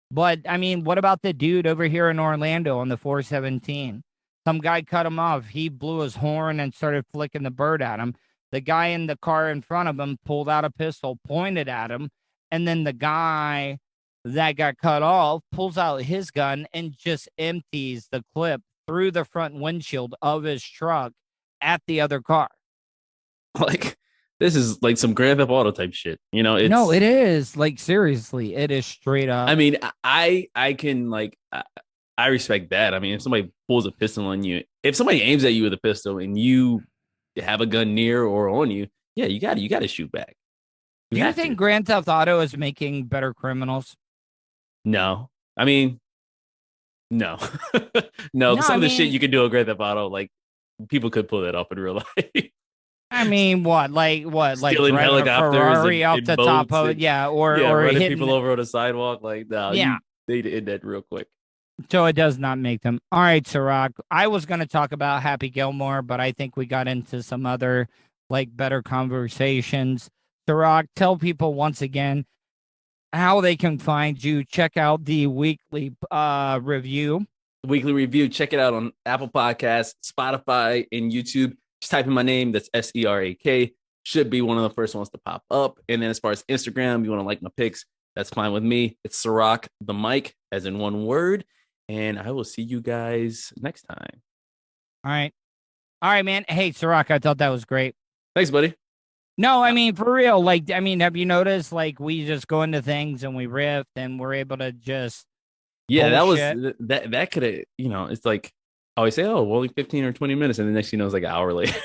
But I mean, what about the dude over here in Orlando on the 417? Some guy cut him off. He blew his horn and started flicking the bird at him. The guy in the car in front of him pulled out a pistol, pointed at him, and then the guy that got cut off pulls out his gun and just empties the clip through the front windshield of his truck at the other car. Like, this is like some Grand Theft Auto type shit. No, it is. Like, seriously, it is straight up. I mean, I can, like, I respect that. I mean, if somebody pulls a pistol on you, if somebody aims at you with a pistol and you have a gun near or on you, yeah, you got to shoot back. Do you think Grand Theft Auto is making better criminals? No. I mean, no. No, some of the shit you could do in Grand Theft Auto, like, people could pull that off in real life. I mean, what? Like stealing helicopters, Ferrari off the top of it, or running hitting people over on the sidewalk, like, no, they did that real quick. So it does not make them. All right, Serak. I was going to talk about Happy Gilmore, but I think we got into some other, like, better conversations. Serak, tell people once again how they can find you. Check out the weekly review. Weekly review. Check it out on Apple Podcasts, Spotify, and YouTube. Just type in my name. That's Serak. Should be one of the first ones to pop up. And then as far as Instagram, you want to like my pics, that's fine with me. It's Serak the Mic, as in one word. And I will see you guys next time. All right, man. Hey, Serak, I thought that was great. Thanks, buddy. No, I mean, for real. Like, I mean, have you noticed, like, we just go into things and we riff and we're able to just bullshit. that could have, it's like, I always say, oh, only 15 or 20 minutes. And the next thing you know, it's like an hour later.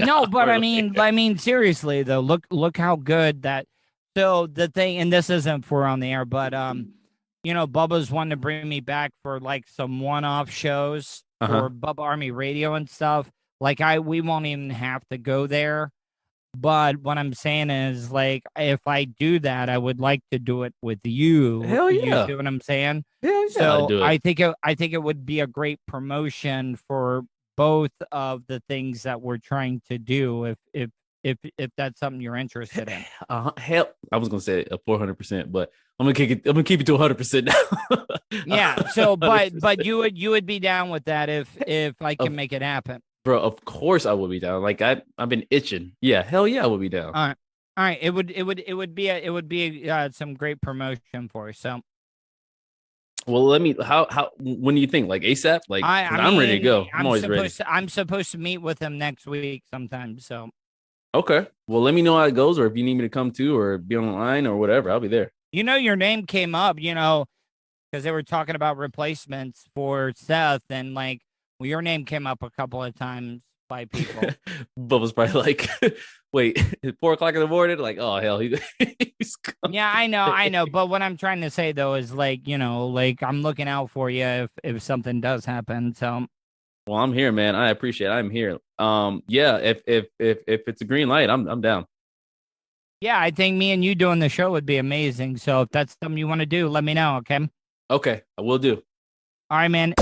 No, but I mean, seriously, though, look how good that. So the thing, and this isn't for on the air, but, Bubba's wanting to bring me back for like some one-off shows for Bubba Army Radio and stuff. Like, we won't even have to go there. But what I'm saying is, like, if I do that, I would like to do it with you. Hell yeah. You see what I'm saying? Yeah. So I think it would be a great promotion for both of the things that we're trying to do. If that's something you're interested in. Hell, I was gonna say a 400%, but I'm gonna keep it to 100% now. Yeah. So, but you would be down with that if I can make it happen. Bro, of course I will be down. Like, I've been itching. Yeah, hell yeah, I will be down. All right. It would be some great promotion for you. So Well, let me. How? When do you think? Like ASAP? Like, 'cause I'm ready to go. I'm always ready. I'm supposed to meet with him next week sometime. So Okay. Well, let me know how it goes, or if you need me to come too, or be online, or whatever. I'll be there. your name came up. Because they were talking about replacements for Seth, and like, well, your name came up a couple of times by people. Bubba's probably like, wait, it's 4:00 in the morning. Like, oh hell, he's coming. Yeah, I know. But what I'm trying to say though is like, like I'm looking out for you if something does happen. So, Well, I'm here, man. I appreciate it. I'm here. Yeah, if it's a green light, I'm down. yeah, I think me and you doing the show would be amazing. So if that's something you want to do, let me know. Okay. Okay, I will do. All right, man.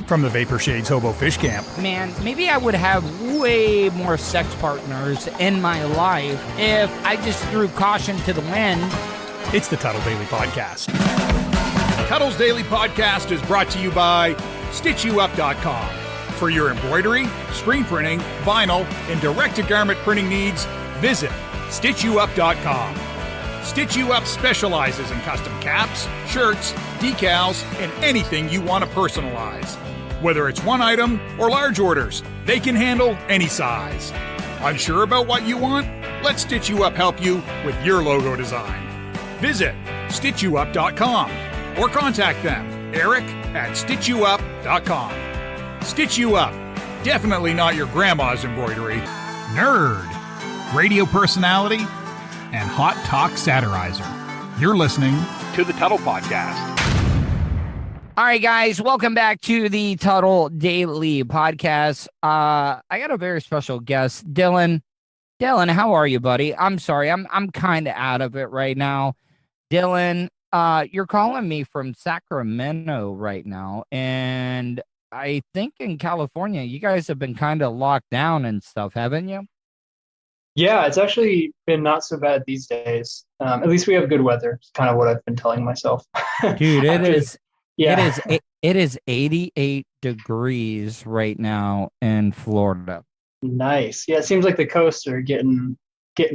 From the Vapor Shades Hobo Fish Camp. Man, maybe I would have way more sex partners in my life if I just threw caution to the wind. It's the Tuddle Daily Podcast. Tuddle's Daily Podcast is brought to you by StitchYouUp.com. For your embroidery, screen printing, vinyl, and direct-to-garment printing needs, visit StitchYouUp.com. Stitch You Up specializes in custom caps, shirts, decals, and anything you want to personalize. Whether it's one item or large orders, they can handle any size. Unsure about what you want? Let Stitch You Up help you with your logo design. Visit StitchYouUp.com or contact them, Eric at StitchYouUp.com. Stitch You Up, definitely not your grandma's embroidery. Nerd, radio personality, and hot talk satirizer. You're listening to the Tuddle Podcast. All right, guys, welcome back to the Tuddle Daily Podcast. I got a very special guest, Dillon. Dillon, how are you, buddy? I'm sorry, I'm kind of out of it right now. Dillon, you're calling me from Sacramento right now, and I think in California, you guys have been kind of locked down and stuff, haven't you? Yeah, it's actually been not so bad these days. At least we have good weather. It's kind of what I've been telling myself. Dude, it is. Yeah. It is 88 degrees right now in Florida. Nice. Yeah, it seems like the coasts are getting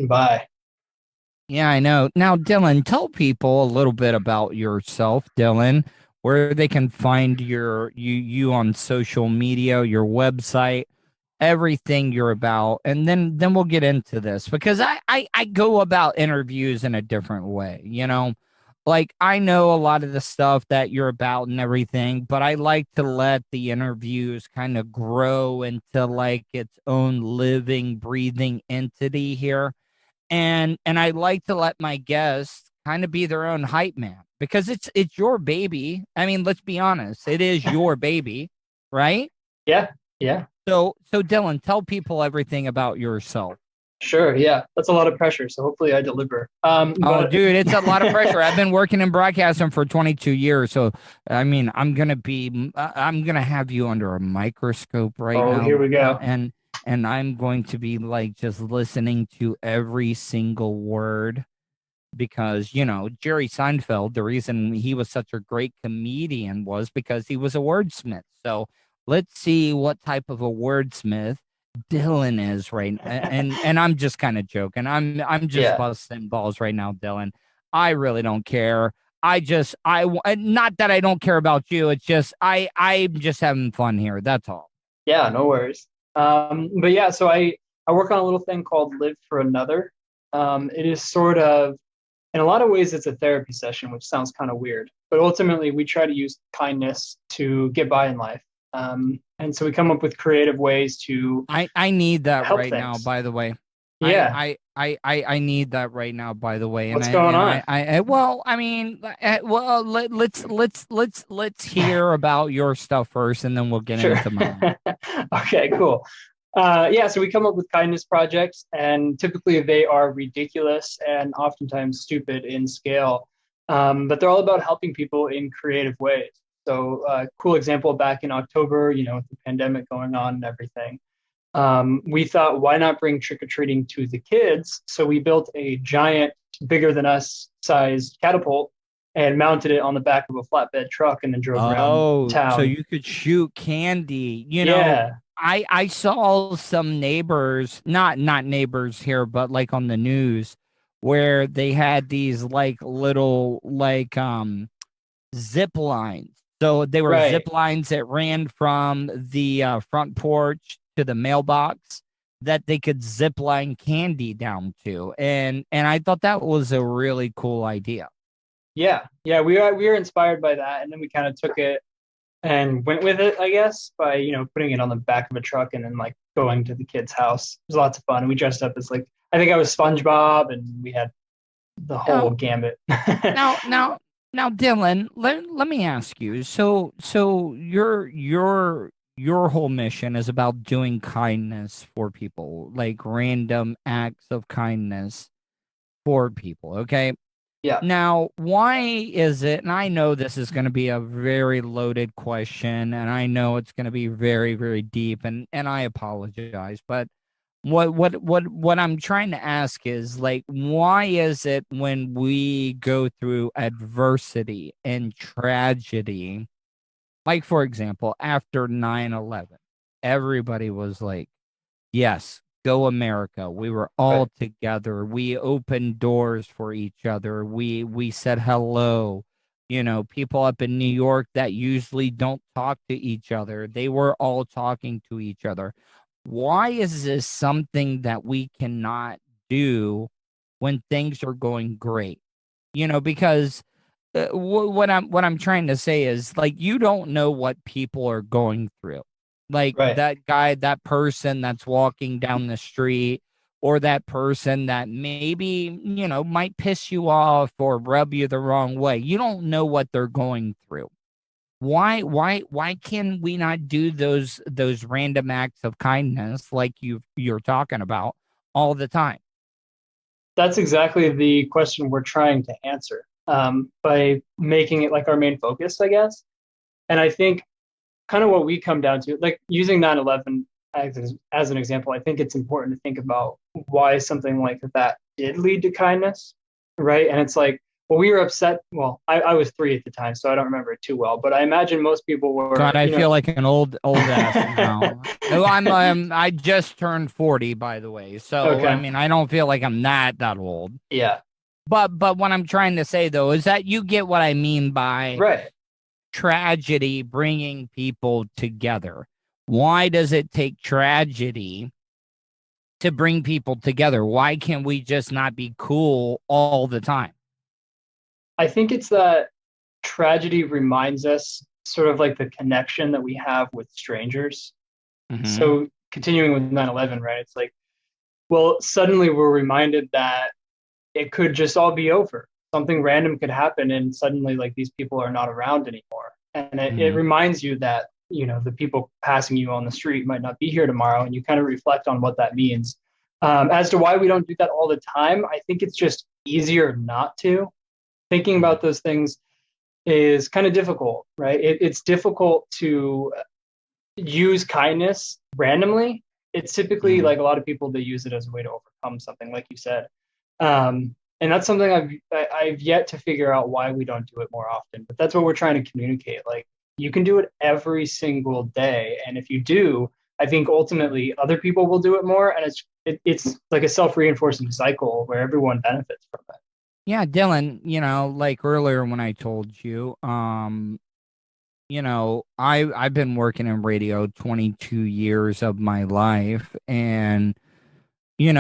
by. Yeah, I know. Now, Dillon, tell people a little bit about yourself, Dillon, where they can find you on social media, your website, everything you're about, and then we'll get into this because I go about interviews in a different way, like I know a lot of the stuff that you're about and everything, but I like to let the interviews kind of grow into like its own living, breathing entity here, and I like to let my guests kind of be their own hype man because it's your baby. I mean, let's be honest, it is your baby, right? Yeah. So Dillon, tell people everything about yourself. Sure. Yeah, that's a lot of pressure. So hopefully I deliver. Dude, it's a lot of pressure. I've been working in broadcasting for 22 years. So, I mean, I'm going to have you under a microscope right now. Oh, here we go. And I'm going to be like just listening to every single word because, Jerry Seinfeld, the reason he was such a great comedian was because he was a wordsmith. So let's see what type of a wordsmith Dillon is right now. And I'm just kind of joking. I'm just busting balls right now, Dillon. I really don't care. I not that I don't care about you. It's just I'm just having fun here. That's all. Yeah, no worries. But yeah, so I work on a little thing called Live for Another. It is sort of, in a lot of ways, it's a therapy session, which sounds kind of weird. But ultimately, we try to use kindness to get by in life. And so we come up with creative ways to. I need that right things. now. By the way, yeah, I need that right now. By the way, what's going on? Let's hear about your stuff first, and then we'll get into mine. Okay, cool. So we come up with kindness projects, and typically they are ridiculous and oftentimes stupid in scale, but they're all about helping people in creative ways. So cool example back in October, with the pandemic going on and everything. We thought, why not bring trick-or-treating to the kids? So we built a giant, bigger than us sized catapult and mounted it on the back of a flatbed truck and then drove around town. So you could shoot candy. Yeah. I saw some neighbors, not neighbors here, but like on the news where they had these like little like zip lines. So they were Right. zip lines that ran from the front porch to the mailbox that they could zip line candy down to, and I thought that was a really cool idea. Yeah. Yeah. We were inspired by that, and then we kind of took it and went with it, I guess, by putting it on the back of a truck and then like going to the kid's house. It was lots of fun. And we dressed up as like I think I was SpongeBob, and we had the whole Now, gambit. now, now, now, Dylan, let me ask you. So your whole mission is about doing kindness for people, like random acts of kindness for people. Okay. Yeah. Now, why is it? And I know this is going to be a very loaded question, and I know it's going to be very, very deep, and I apologize, but what I'm trying to ask is like, why is it when we go through adversity and tragedy, like for example, after 9/11, everybody was like, yes, go America. We were all Right. together. We opened doors for each other. We said hello. People up in New York that usually don't talk to each other, they were all talking to each other. Why is this something that we cannot do when things are going great? Because what I'm trying to say is like you don't know what people are going through. Like Right. that guy, that person that's walking down the street, or that person that maybe, might piss you off or rub you the wrong way. You don't know what they're going through. Why can we not do those random acts of kindness like you're talking about all the time? That's exactly the question we're trying to answer by making it like our main focus, I guess. And I think kind of what we come down to, like using 9/11 as an example, I think it's important to think about why something like that did lead to kindness, right? And it's like, well, we were upset. Well, I was 3 at the time, so I don't remember it too well, but I imagine most people God, were, I feel like an old ass now. No, I just turned 40, by the way. So I okay. mean, I don't feel like I'm that old. Yeah, But what I'm trying to say though is that you get what I mean by right. tragedy bringing people together. Why does it take tragedy to bring people together? Why can't we just not be cool all the time? I think it's that tragedy reminds us sort of like the connection that we have with strangers. Mm-hmm. So continuing with 9/11, right? It's like, well, suddenly we're reminded that it could just all be over. Something random could happen, and suddenly, like, these people are not around anymore. And it Mm-hmm. reminds you that, the people passing you on the street might not be here tomorrow, and you kind of reflect on what that means. As to why we don't do that all the time, I think it's just easier not to. Thinking about those things is kind of difficult, right? It's difficult to use kindness randomly. It's typically Mm-hmm. like a lot of people, they use it as a way to overcome something, like you said. And that's something I've yet to figure out why we don't do it more often. But that's what we're trying to communicate. Like you can do it every single day, and if you do, I think ultimately other people will do it more, and it's like a self reinforcing cycle where everyone benefits from it. Yeah, Dylan, like earlier when I told you, I've been working in radio 22 years of my life, and you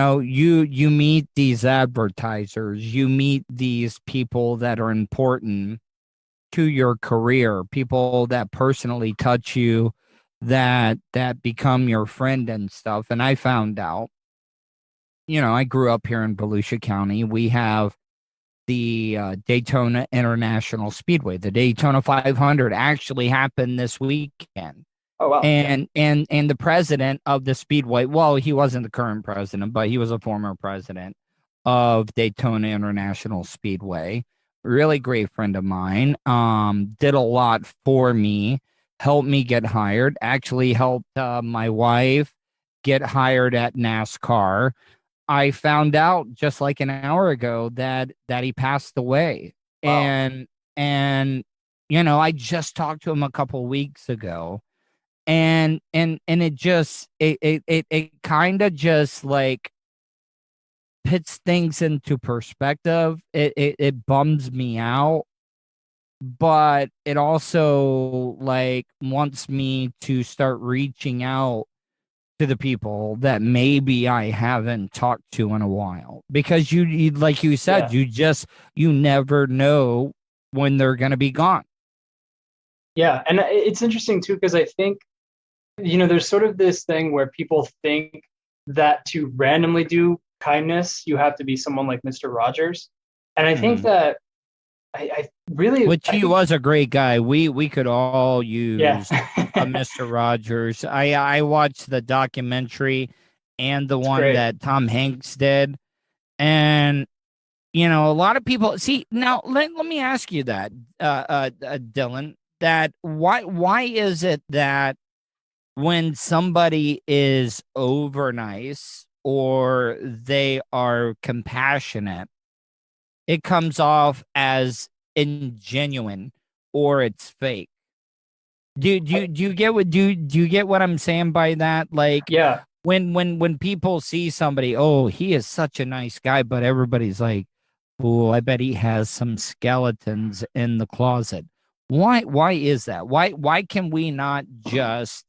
meet these advertisers, you meet these people that are important to your career, people that personally touch you, that become your friend and stuff. And I found out, I grew up here in Volusia County. We have the Daytona International Speedway. The Daytona 500 actually happened this weekend. Oh wow, yeah. And the president of the speedway, well, he wasn't the current president, but he was a former president of Daytona International Speedway. Really great friend of mine. Did a lot for me, helped me get hired, actually helped my wife get hired at NASCAR. I found out just like an hour ago that he passed away. Wow. And I just talked to him a couple weeks ago, and it just it kind of just like puts things into perspective. It bums me out, but it also like wants me to start reaching out to the people that maybe I haven't talked to in a while, because you like you said, you never know when they're going to be gone. Yeah, and it's interesting too, because I think, there's sort of this thing where people think that to randomly do kindness, you have to be someone like Mr. Rogers. And I think that I really, which he was a great guy. We could all yeah. use a Mr. Rogers. I watched the documentary and the It's one great. that Tom Hanks did. And a lot of people see now. Let me ask you that, Dillon. That why is it that when somebody is over nice or they are compassionate, it comes off as ingenuine or it's fake? Do you get what do you get what I'm saying by that? Like, Yeah. When people see somebody, oh, he is such a nice guy, but everybody's like, oh, I bet he has some skeletons in the closet. Why is that? Why can we not just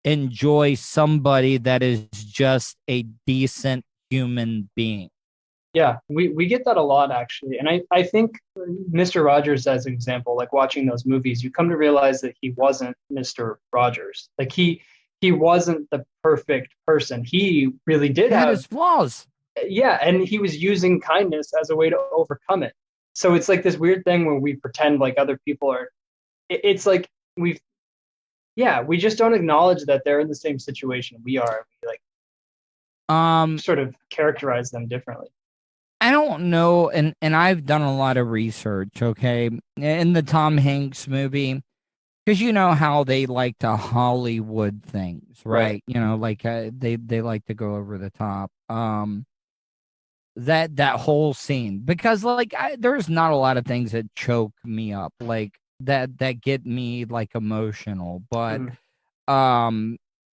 enjoy somebody that is just a decent human being? Yeah, we get that a lot, actually. And I think Mr. Rogers, as an example, like watching those movies, you come to realize that he wasn't Mr. Rogers. Like he wasn't the perfect person. He really did He had have his flaws. Yeah, and he was using kindness as a way to overcome it. So it's like this weird thing where we pretend like other people are. It's like we just don't acknowledge that they're in the same situation we are. We like sort of characterize them differently. I don't know, and I've done a lot of research, okay, in the Tom Hanks movie, because you know how they like to Hollywood things, right? Like they like to go over the top. That whole scene, because like there's not a lot of things that choke me up like that get me like emotional, but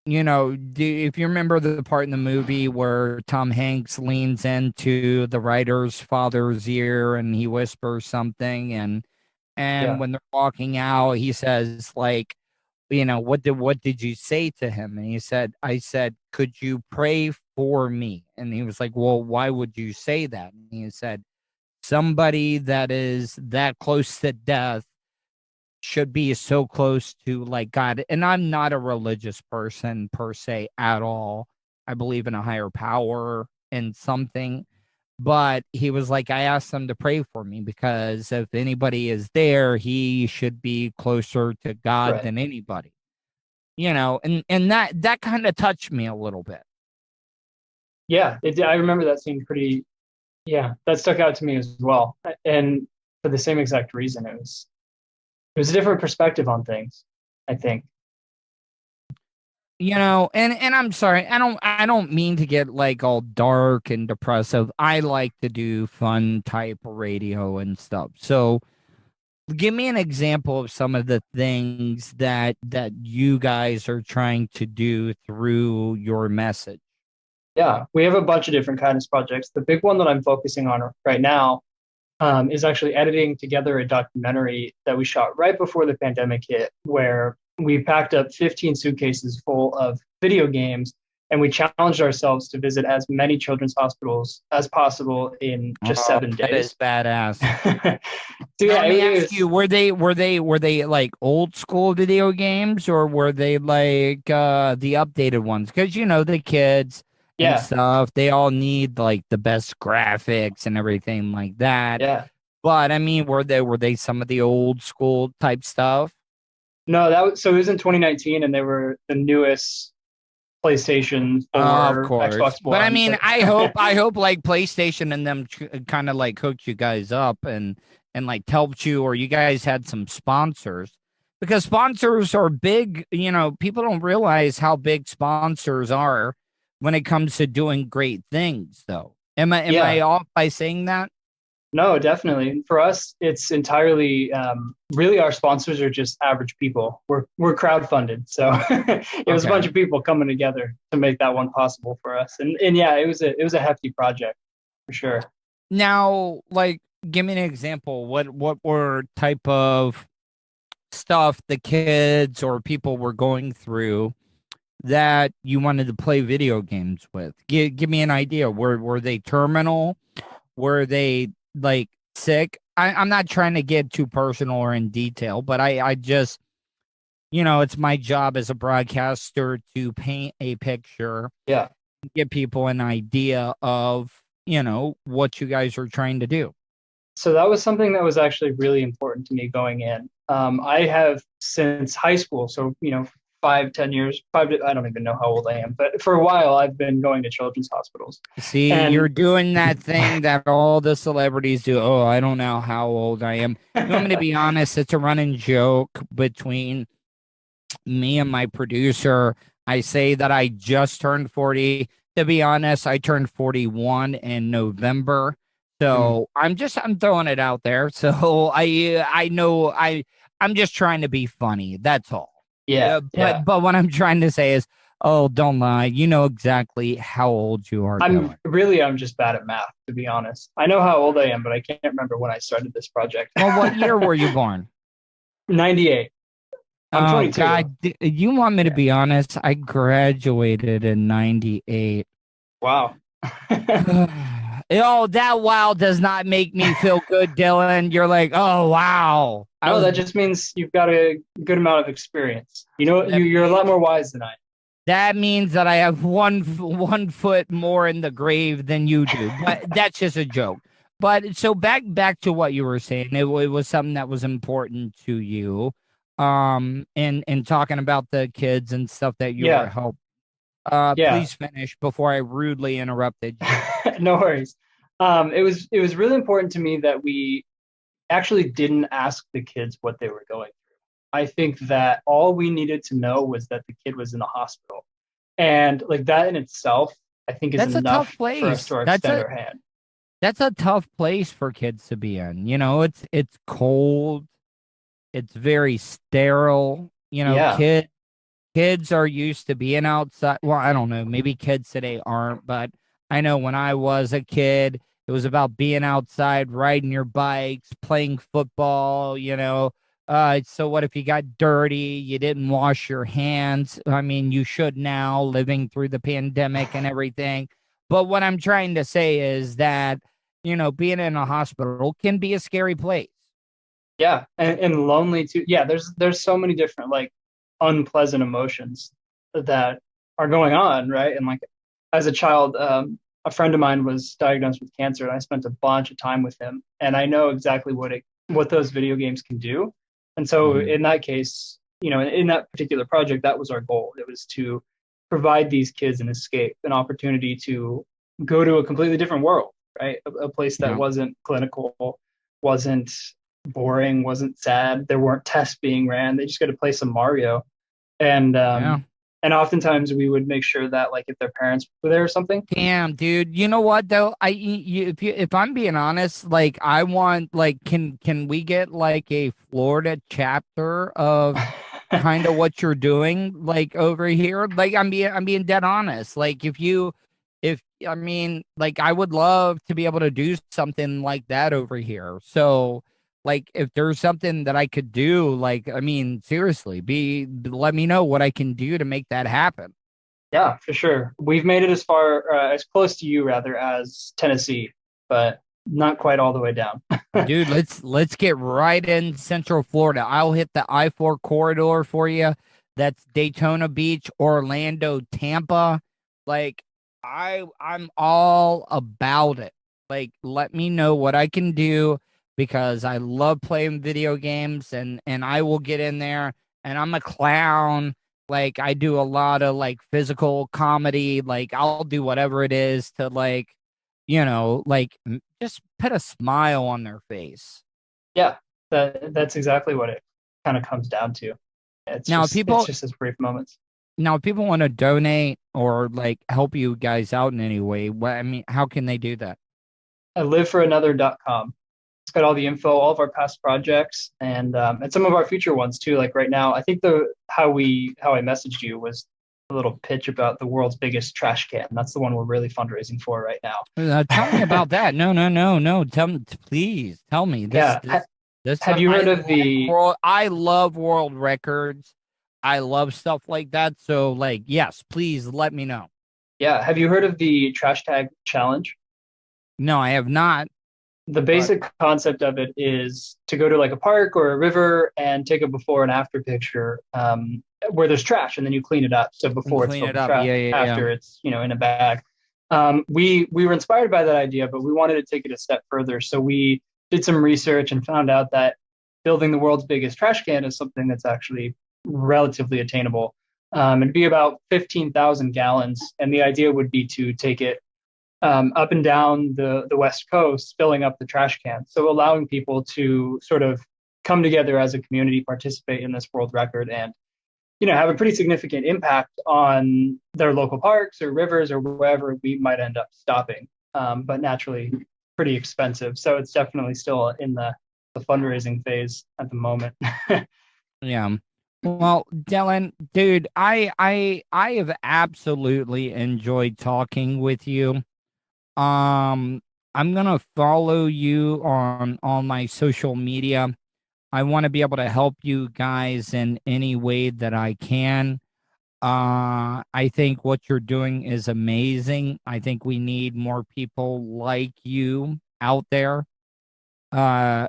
if you remember the part in the movie where Tom Hanks leans into the writer's father's ear and he whispers something, and when they're walking out, he says like, what did you say to him? And he said, I said, could you pray for me? And he was like, well, why would you say that? And he said, somebody that is that close to death should be so close to like God. And I'm not a religious person per se at all. I believe in a higher power and something. But he was like, I asked them to pray for me because if anybody is there, he should be closer to God than anybody. And that kind of touched me a little bit. Yeah, I remember that scene pretty. Yeah, that stuck out to me as well, and for the same exact reason. It was a different perspective on things, I think. And I'm sorry, I don't mean to get like all dark and depressive. I like to do fun type radio and stuff. So give me an example of some of the things that you guys are trying to do through your message. Yeah, we have a bunch of different kindness projects. The big one that I'm focusing on right now is actually editing together a documentary that we shot right before the pandemic hit, where we packed up 15 suitcases full of video games, and we challenged ourselves to visit as many children's hospitals as possible in just 7 days. That is badass. So yeah, let me ask you: were they like old school video games, or were they like the updated ones? Because the kids and stuff, they all need like the best graphics and everything like that. Yeah. But I mean, were they some of the old school type stuff? No, it was in 2019, and they were the newest PlayStation 4, of course. Xbox One. But I mean, I hope like PlayStation and them kind of like hooked you guys up and like helped you, or you guys had some sponsors, because sponsors are big. People don't realize how big sponsors are when it comes to doing great things, though. Am I off by saying that? No, definitely. For us, it's entirely really our sponsors are just average people. We're crowdfunded, so it was a bunch of people coming together to make that one possible for us. And yeah, it was a hefty project. for sure. Now, like, give me an example. What were type of stuff the kids or people were going through that you wanted to play video games with? Give me an idea. Were they terminal? Were they like sick? I'm not trying to get too personal or in detail, but I just, it's my job as a broadcaster to paint a picture, Yeah. give people an idea of, what you guys are trying to do. So that was something that was actually really important to me going in. I have since high school, so 5-10 years, I don't even know how old I am, but for a while I've been going to children's hospitals. See, And- you're doing that thing that all the celebrities do. Oh, I don't know how old I am. You want me to be honest? It's a running joke between me and my producer. I say that I just turned 40. To be honest, I turned 41 in November. So I'm throwing it out there. So I know I'm just trying to be funny. That's all. Yeah. But what I'm trying to say is, oh, don't lie. You know exactly how old you are. I'm just bad at math, to be honest. I know how old I am, but I can't remember when I started this project. Well, what year were you born? 98. I'm 22. God, you want me to be honest? I graduated in 98. Wow. Oh, that wow does not make me feel good, Dillon. You're like, oh, wow. No, that just means you've got a good amount of experience. You're a lot more wise than I am. That means that I have one foot more in the grave than you do. But that's just a joke. But so back to what you were saying. It was something that was important to you. And talking about the kids and stuff that you were helping. Please finish before I rudely interrupted you. No worries. It was really important to me that we actually didn't ask the kids what they were going through. I think that all we needed to know was that the kid was in the hospital, and like that in itself, I think is That's enough a tough place. for us to extend our hand. That's a tough place for kids to be in. It's cold. It's very sterile. Kids are used to being outside. Well, I don't know. Maybe kids today aren't, but I know when I was a kid, it was about being outside, riding your bikes, playing football, So what if you got dirty? You didn't wash your hands. I mean, you should now, living through the pandemic and everything. But what I'm trying to say is that, being in a hospital can be a scary place. Yeah, and lonely too. Yeah, there's so many different like unpleasant emotions that are going on, right? And like as a child, a friend of mine was diagnosed with cancer, and I spent a bunch of time with him, and I know exactly what those video games can do. And so in that case, in that particular project, that was our goal. It was to provide these kids an escape, an opportunity to go to a completely different world, right? A place that wasn't clinical, wasn't boring, wasn't sad. There weren't tests being ran. They just got to play some Mario. And oftentimes we would make sure that like if their parents were there or something. Damn, dude. You know what though? If I'm being honest, like I want like can we get like a Florida chapter of kind of what you're doing like over here? Like I'm being dead honest. Like I mean like I would love to be able to do something like that over here. So like if there's something that I could do, like, I mean, seriously, let me know what I can do to make that happen. Yeah, for sure. We've made it as close to you rather as Tennessee, but not quite all the way down. Dude, let's get right in Central Florida. I'll hit the I-4 corridor for you. That's Daytona Beach, Orlando, Tampa. Like I'm all about it. Like, let me know what I can do, because I love playing video games and I will get in there and I'm a clown. Like I do a lot of like physical comedy. Like I'll do whatever it is to like, just put a smile on their face. Yeah, that's exactly what it kind of comes down to. It's just those brief moments. Now, if people want to donate or like help you guys out in any way, how can they do that? liveforanother.com. It's got all the info, all of our past projects, and some of our future ones too. Like right now, I think how I messaged you was a little pitch about the world's biggest trash can. That's the one we're really fundraising for right now. Tell me about that. No. Tell me, please tell me. Yeah. Have you heard of the? I love world records. I love stuff like that. So, like, yes, please let me know. Yeah. Have you heard of the trash tag challenge? No, I have not. The basic concept of it is to go to like a park or a river and take a before and after picture where there's trash, and then you clean it up. So before it's filled with trash, after it's in a bag. We were inspired by that idea, but we wanted to take it a step further. So we did some research and found out that building the world's biggest trash can is something that's actually relatively attainable. It'd be about 15,000 gallons, and the idea would be to take it up and down the West Coast, filling up the trash cans. So allowing people to sort of come together as a community, participate in this world record, and have a pretty significant impact on their local parks or rivers or wherever we might end up stopping. But naturally, pretty expensive. So it's definitely still in the fundraising phase at the moment. Yeah. Well, Dillon, dude, I have absolutely enjoyed talking with you. I'm gonna follow you on all my social media. I want to be able to help you guys in any way that I can. I think what you're doing is amazing. I think we need more people like you out there. Because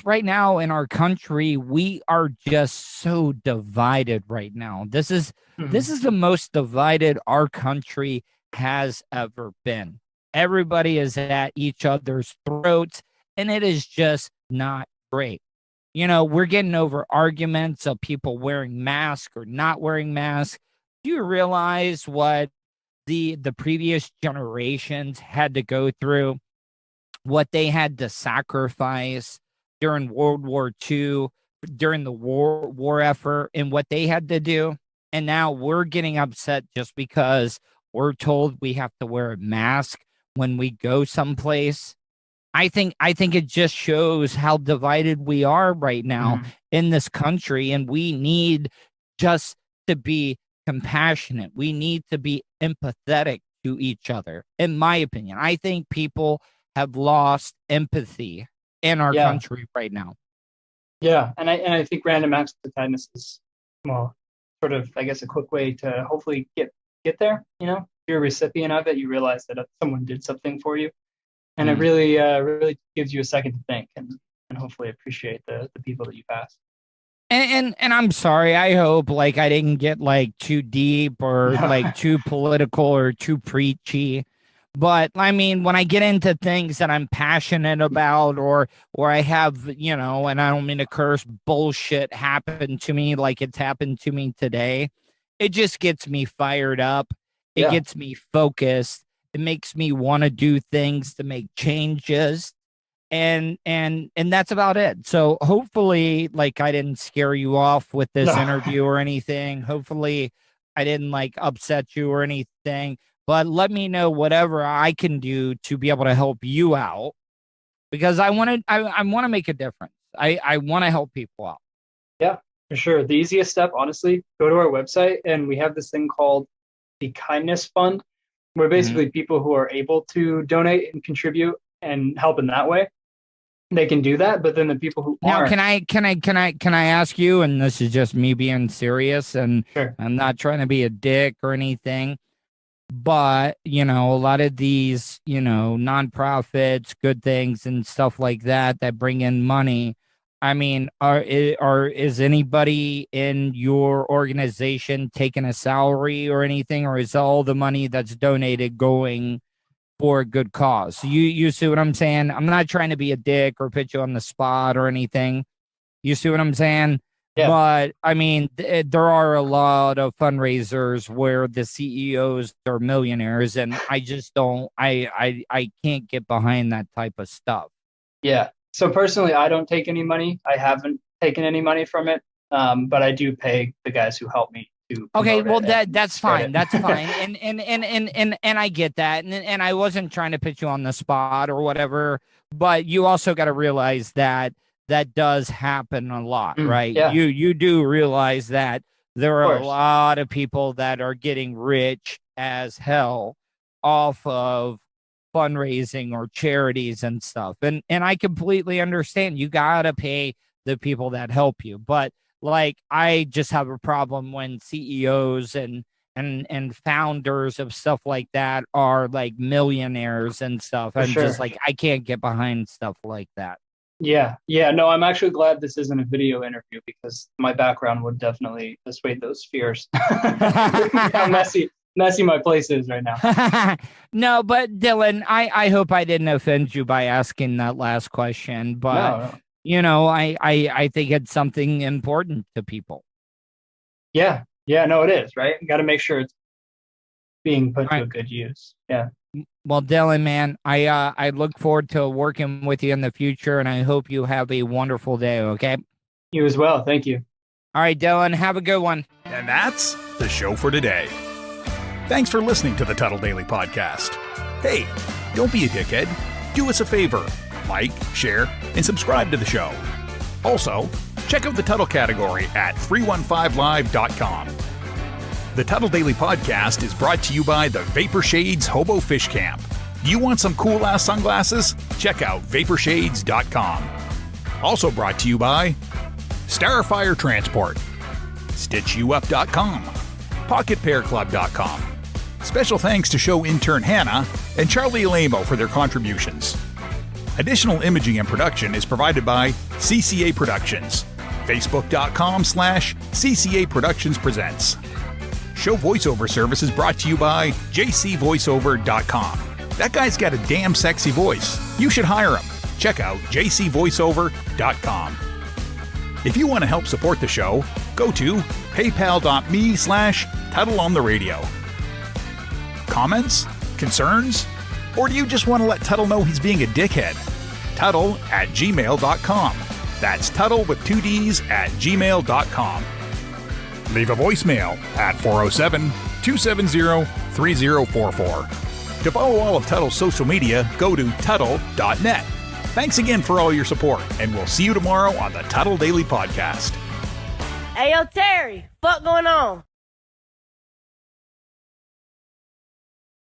right now in our country, we are just so divided right now. This is the most divided our country has ever been. Everybody is at each other's throats, and it is just not great. We're getting over arguments of people wearing masks or not wearing masks. Do you realize what the previous generations had to go through, what they had to sacrifice during World War II, during the war effort, and what they had to do? And now we're getting upset just because we're told we have to wear a mask when we go someplace. I think it just shows how divided we are right now in this country, and we need just to be compassionate. We need to be empathetic to each other. In my opinion, I think people have lost empathy in our country right now. Yeah, and I think random acts of kindness is, well, sort of, I guess, a quick way to hopefully get there. If you're a recipient of it, you realize that someone did something for you, and it really gives you a second to think and hopefully appreciate the people that you pass. And I'm sorry. I hope I didn't get too deep or too political or too preachy. But I mean, when I get into things that I'm passionate about, or I have, and I don't mean to curse, bullshit happen to me like it's happened to me today, it just gets me fired up. It gets me focused. It makes me want to do things to make changes. And that's about it. So hopefully, I didn't scare you off with this interview or anything. Hopefully I didn't upset you or anything. But let me know whatever I can do to be able to help you out, because I want to make a difference. I want to help people out. Yeah, for sure. The easiest step, honestly, go to our website, and we have this thing called the Kindness Fund, where basically people who are able to donate and contribute and help in that way, they can do that. But then the people who aren't. Now, can I ask you? And this is just me being serious, and sure. I'm not trying to be a dick or anything. But, a lot of these, nonprofits, good things and stuff like that bring in money. I mean, is anybody in your organization taking a salary or anything, or is all the money that's donated going for a good cause? You see what I'm saying? I'm not trying to be a dick or put you on the spot or anything. You see what I'm saying? Yeah. But I mean, there are a lot of fundraisers where the CEOs are millionaires, and I just don't. I can't get behind that type of stuff. Yeah. So personally, I don't take any money. I haven't taken any money from it, but I do pay the guys who help me to. Okay, well that's fine. That's fine, and I get that, and I wasn't trying to put you on the spot or whatever, but you also got to realize that does happen a lot, right? Yeah. You do realize that There Of are a course. lot of people that are getting rich as hell off of fundraising or charities and stuff. And I completely understand. You gotta pay the people that help you. But like I just have a problem when CEOs and founders of stuff like that are like millionaires and stuff. For I'm just sure. like, I can't get behind stuff like that. Yeah. No, I'm actually glad this isn't a video interview because my background would definitely assuage those fears. How messy my place is right now. No, but Dillon, I hope I didn't offend you by asking that last question, but No. I think it's something important to people. Yeah. No, it is, right? Got to make sure it's being put to Right. a good use. Yeah. Well, Dillon, man, I look forward to working with you in the future, and I hope you have a wonderful day. Okay. You as well. Thank you. All right, Dillon, have a good one. And that's the show for today. Thanks for listening to the Tuddle Daily Podcast. Hey, don't be a dickhead. Do us a favor. Like, share, and subscribe to the show. Also, check out the Tuddle category at 315live.com. The Tuddle Daily Podcast is brought to you by the Vapor Shades Hobo Fish Camp. You want some cool-ass sunglasses? Check out vaporshades.com. Also brought to you by Starfire Transport, StitchYouUp.com, PocketPairClub.com. Special thanks to show intern Hannah and Charlie Alamo for their contributions. Additional imaging and production is provided by CCA Productions. Facebook.com/CCA Productions Presents. Show voiceover service is brought to you by jcvoiceover.com. That guy's got a damn sexy voice. You should hire him. Check out jcvoiceover.com. If you want to help support the show, go to paypal.me/Tuddle on the radio. Comments? Concerns? Or do you just want to let Tuddle know he's being a dickhead? Tuddle@gmail.com. That's Tuddle with 2 D's at gmail.com. Leave a voicemail at 407-270-3044. To follow all of Tuddle's social media, go to Tuddle.net. Thanks again for all your support, and we'll see you tomorrow on the Tuddle Daily Podcast. Hey, yo, Terry, what going on?